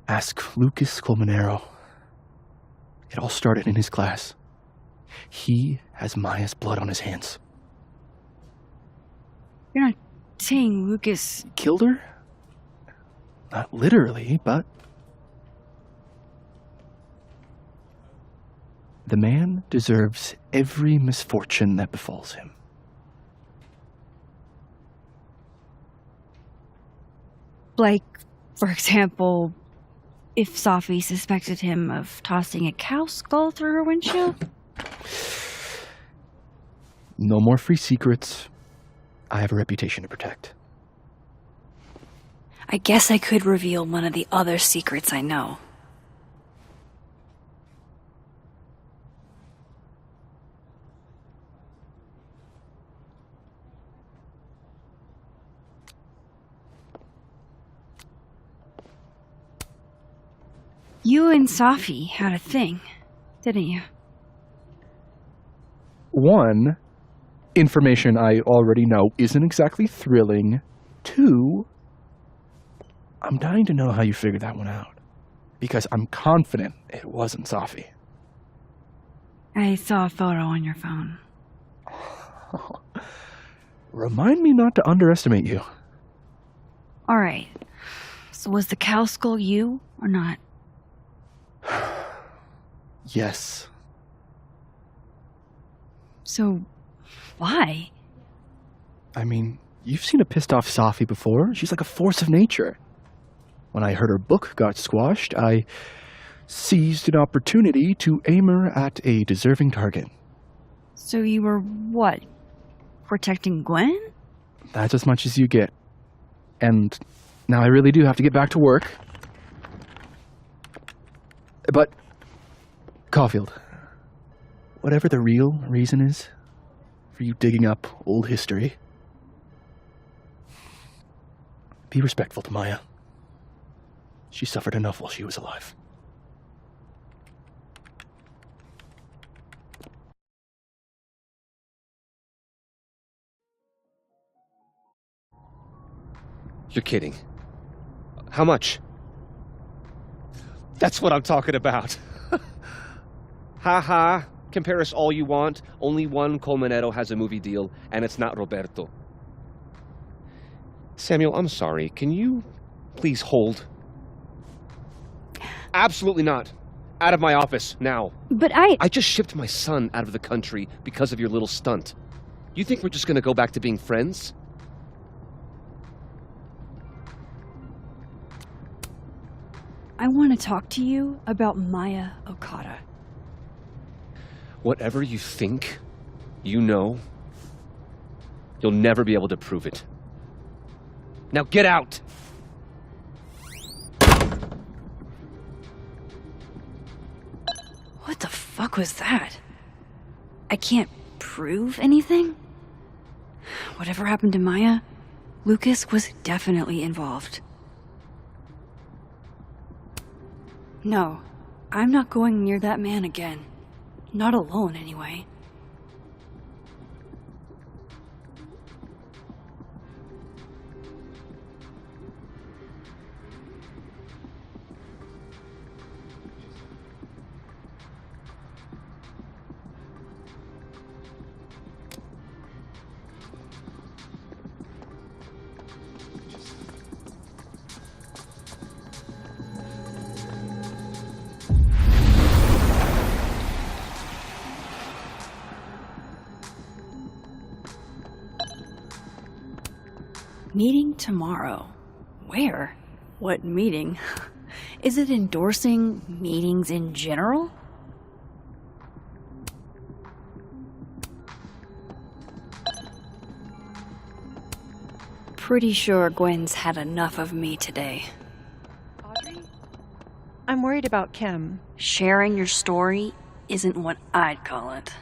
Ask Lucas Colmenero. It all started in his class. He has Maya's blood on his hands. You're not saying Lucas killed her? Not literally, but... The man deserves every misfortune that befalls him. Like, for example, if Safi suspected him of tossing a cow skull through her windshield? No more free secrets. I have a reputation to protect. I guess I could reveal one of the other secrets I know. You and Safi had a thing, didn't you? One, information I already know isn't exactly thrilling. Two, I'm dying to know how you figured that one out. Because I'm confident it wasn't Safi. I saw a photo on your phone. Remind me not to underestimate you. Alright. So was the cow skull you, or not? Yes. So, why? I mean, you've seen a pissed off Safi before. She's like a force of nature. When I heard her book got squashed, I seized an opportunity to aim her at a deserving target. So you were, what, protecting Gwen? That's as much as you get. And now I really do have to get back to work. But, Caulfield, whatever the real reason is for you digging up old history, be respectful to Maya. She suffered enough while she was alive. You're kidding. How much? That's what I'm talking about. Ha ha. Compare us all you want. Only one Colmenero has a movie deal, and it's not Roberto. Samuel, I'm sorry. Can you please hold? Absolutely not. Out of my office, now. But I just shipped my son out of the country because of your little stunt. You think we're just gonna go back to being friends? I want to talk to you about Maya Okada. Whatever you think, you know, you'll never be able to prove it. Now get out! What the fuck was that? I can't prove anything? Whatever happened to Maya, Lucas was definitely involved. No, I'm not going near that man again. Not alone, anyway. Meeting tomorrow. Where? What meeting? Is it endorsing meetings in general? Pretty sure Gwen's had enough of me today. Audrey? I'm worried about Kim. Sharing your story isn't what I'd call it.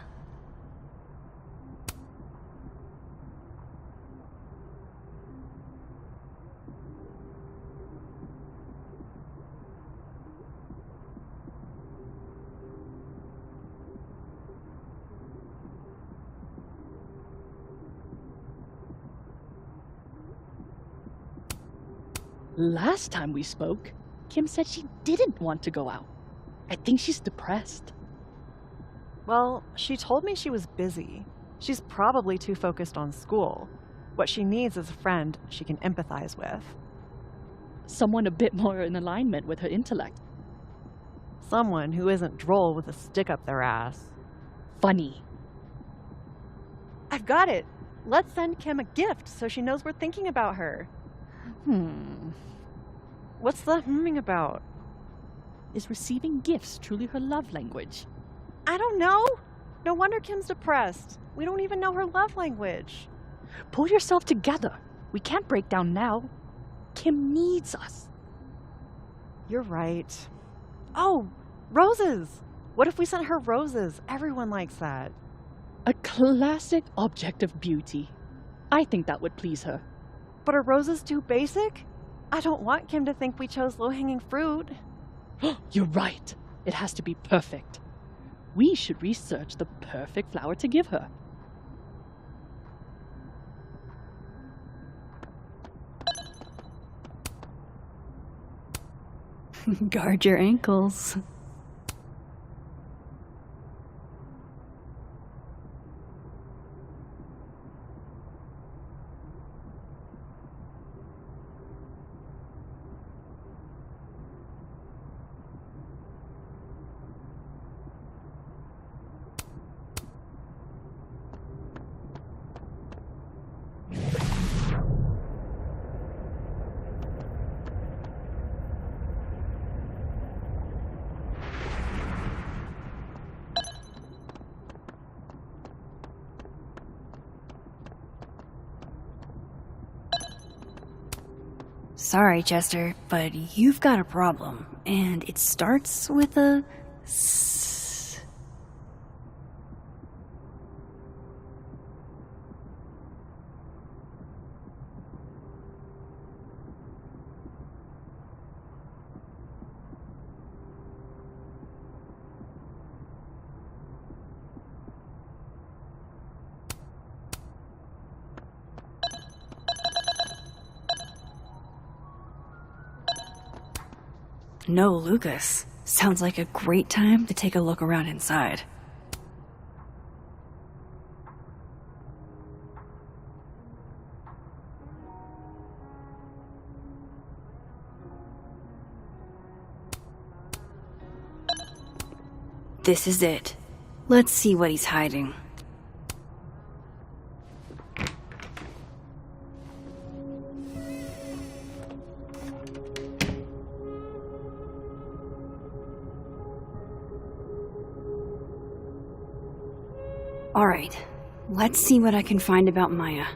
Last time we spoke, Kim said she didn't want to go out. I think she's depressed. Well, she told me she was busy. She's probably too focused on school. What she needs is a friend she can empathize with. Someone a bit more in alignment with her intellect. Someone who isn't droll with a stick up their ass. Funny. I've got it! Let's send Kim a gift so she knows we're thinking about her. What's the humming about? Is receiving gifts truly her love language? I don't know. No wonder Kim's depressed. We don't even know her love language. Pull yourself together. We can't break down now. Kim needs us. You're right. Oh, roses! What if we sent her roses? Everyone likes that. A classic object of beauty. I think that would please her. But are roses too basic? I don't want Kim to think we chose low-hanging fruit. You're right. It has to be perfect. We should research the perfect flower to give her. Guard your ankles. Sorry, Chester, but you've got a problem, and it starts with a S. No, Lucas. Sounds like a great time to take a look around inside. This is it. Let's see what he's hiding. Alright, let's see what I can find about Maya.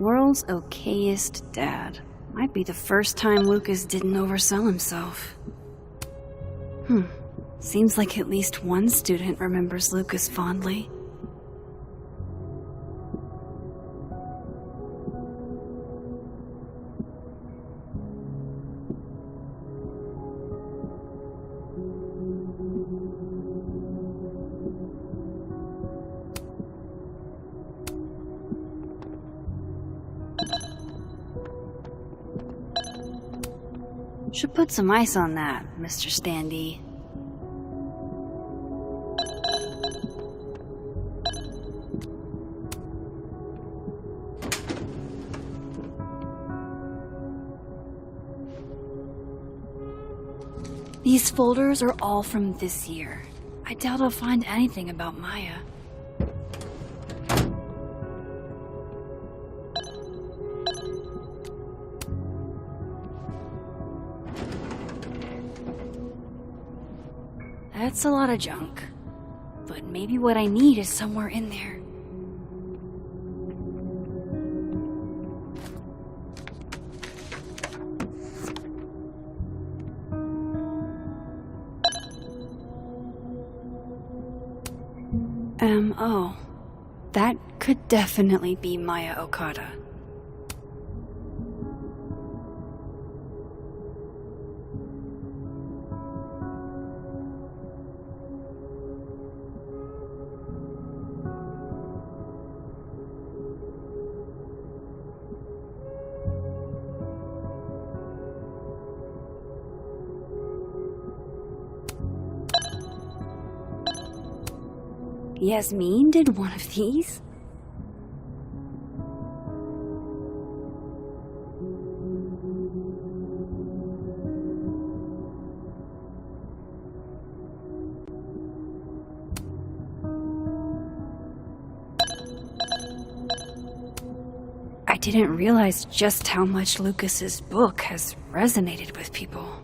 World's okayest dad. Might be the first time Lucas didn't oversell himself. Seems like at least one student remembers Lucas fondly. Should put some ice on that, Mr. Standy. These folders are all from this year. I doubt I'll find anything about Maya. That's a lot of junk. But maybe what I need is somewhere in there. Oh. That could definitely be Maya Okada. Yasmin did one of these? I didn't realize just how much Lucas's book has resonated with people.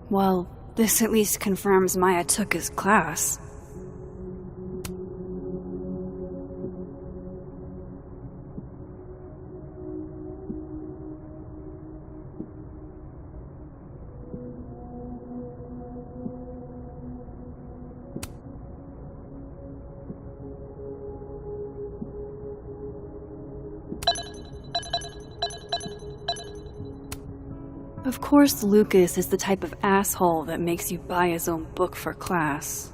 Well, this at least confirms Maya took his class. Of course, Lucas is the type of asshole that makes you buy his own book for class.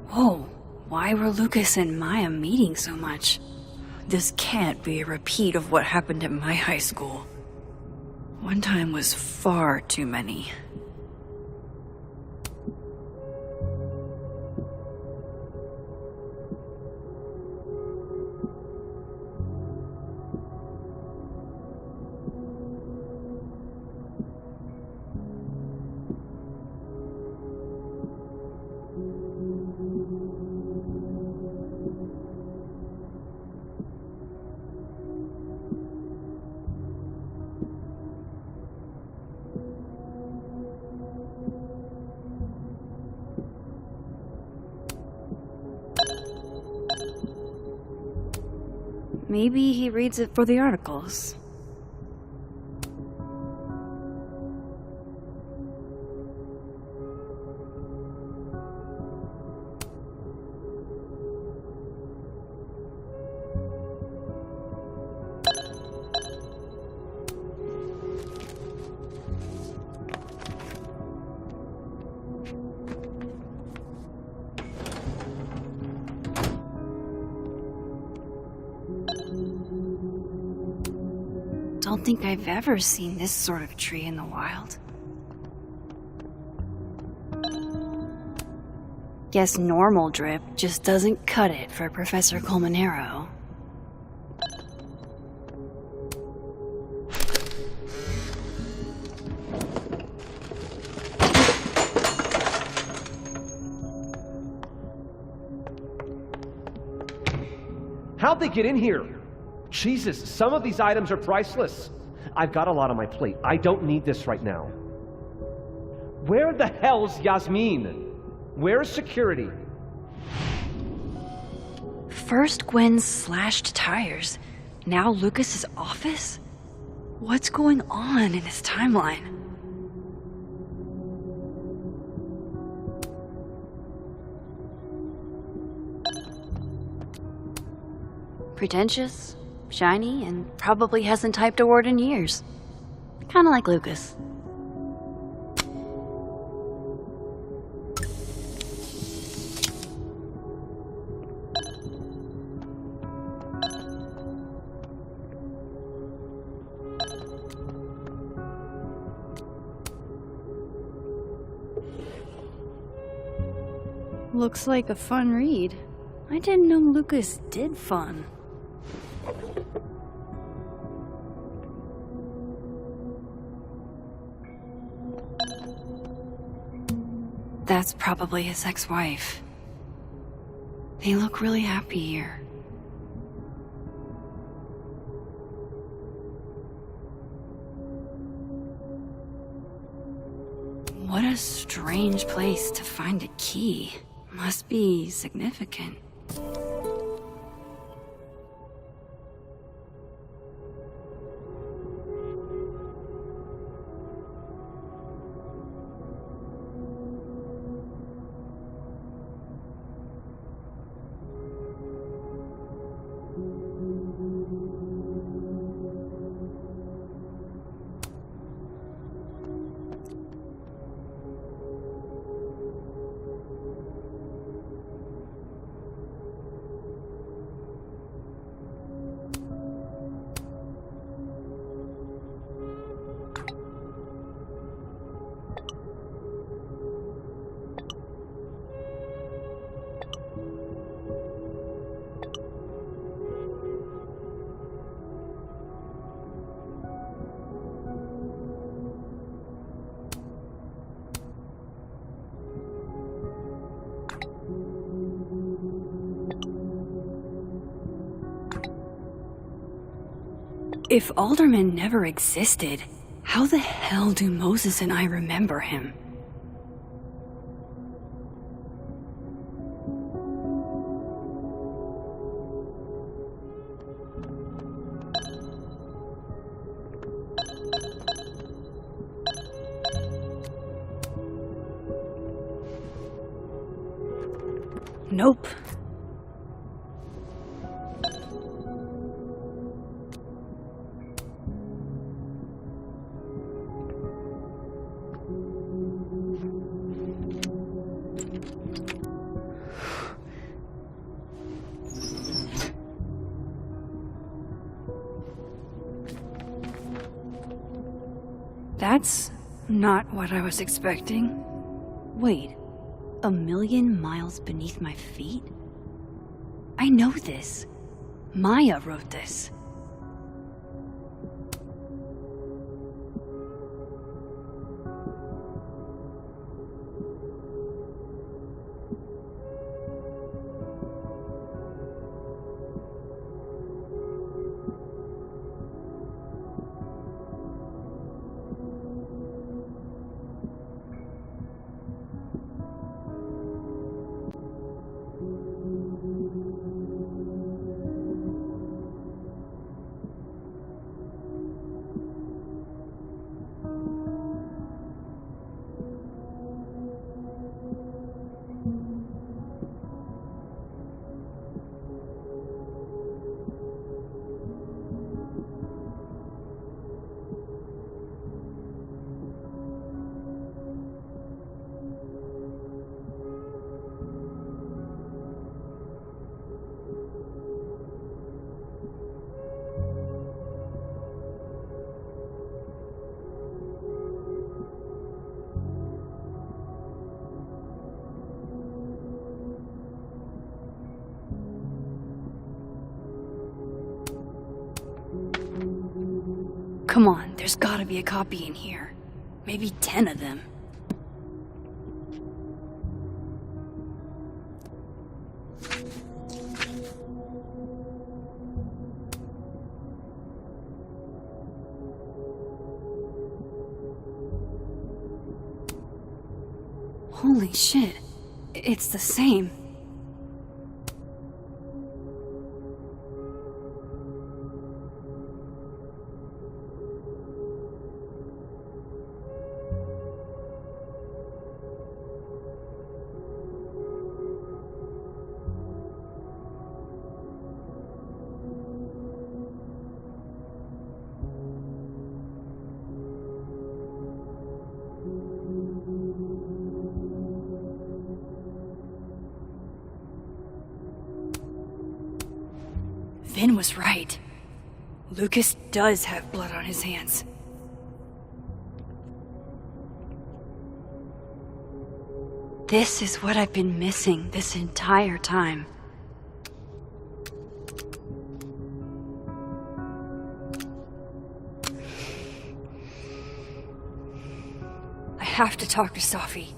Whoa, why were Lucas and Maya meeting so much? This can't be a repeat of what happened at my high school. One time was far too many. Maybe he reads it for the articles. think I've ever seen this sort of tree in the wild. Guess normal drip just doesn't cut it for Professor Colmenero. How'd they get in here? Jesus, some of these items are priceless. I've got a lot on my plate. I don't need this right now. Where the hell's Yasmin? Where's security? First Gwen's slashed tires, now Lucas's office? What's going on in this timeline? Pretentious, shiny, and probably hasn't typed a word in years. Kinda like Lucas. Looks like a fun read. I didn't know Lucas did fun. That's probably his ex-wife. They look really happy here. What a strange place to find a key. Must be significant. If Alderman never existed, how the hell do Moses and I remember him? Nope. That's not what I was expecting. Wait, 1,000,000 miles beneath my feet? I know this. Maya wrote this. Come on, there's gotta be a copy in here. Maybe 10 of them. Holy shit, it's the same. Vin was right. Lucas does have blood on his hands. This is what I've been missing this entire time. I have to talk to Safi.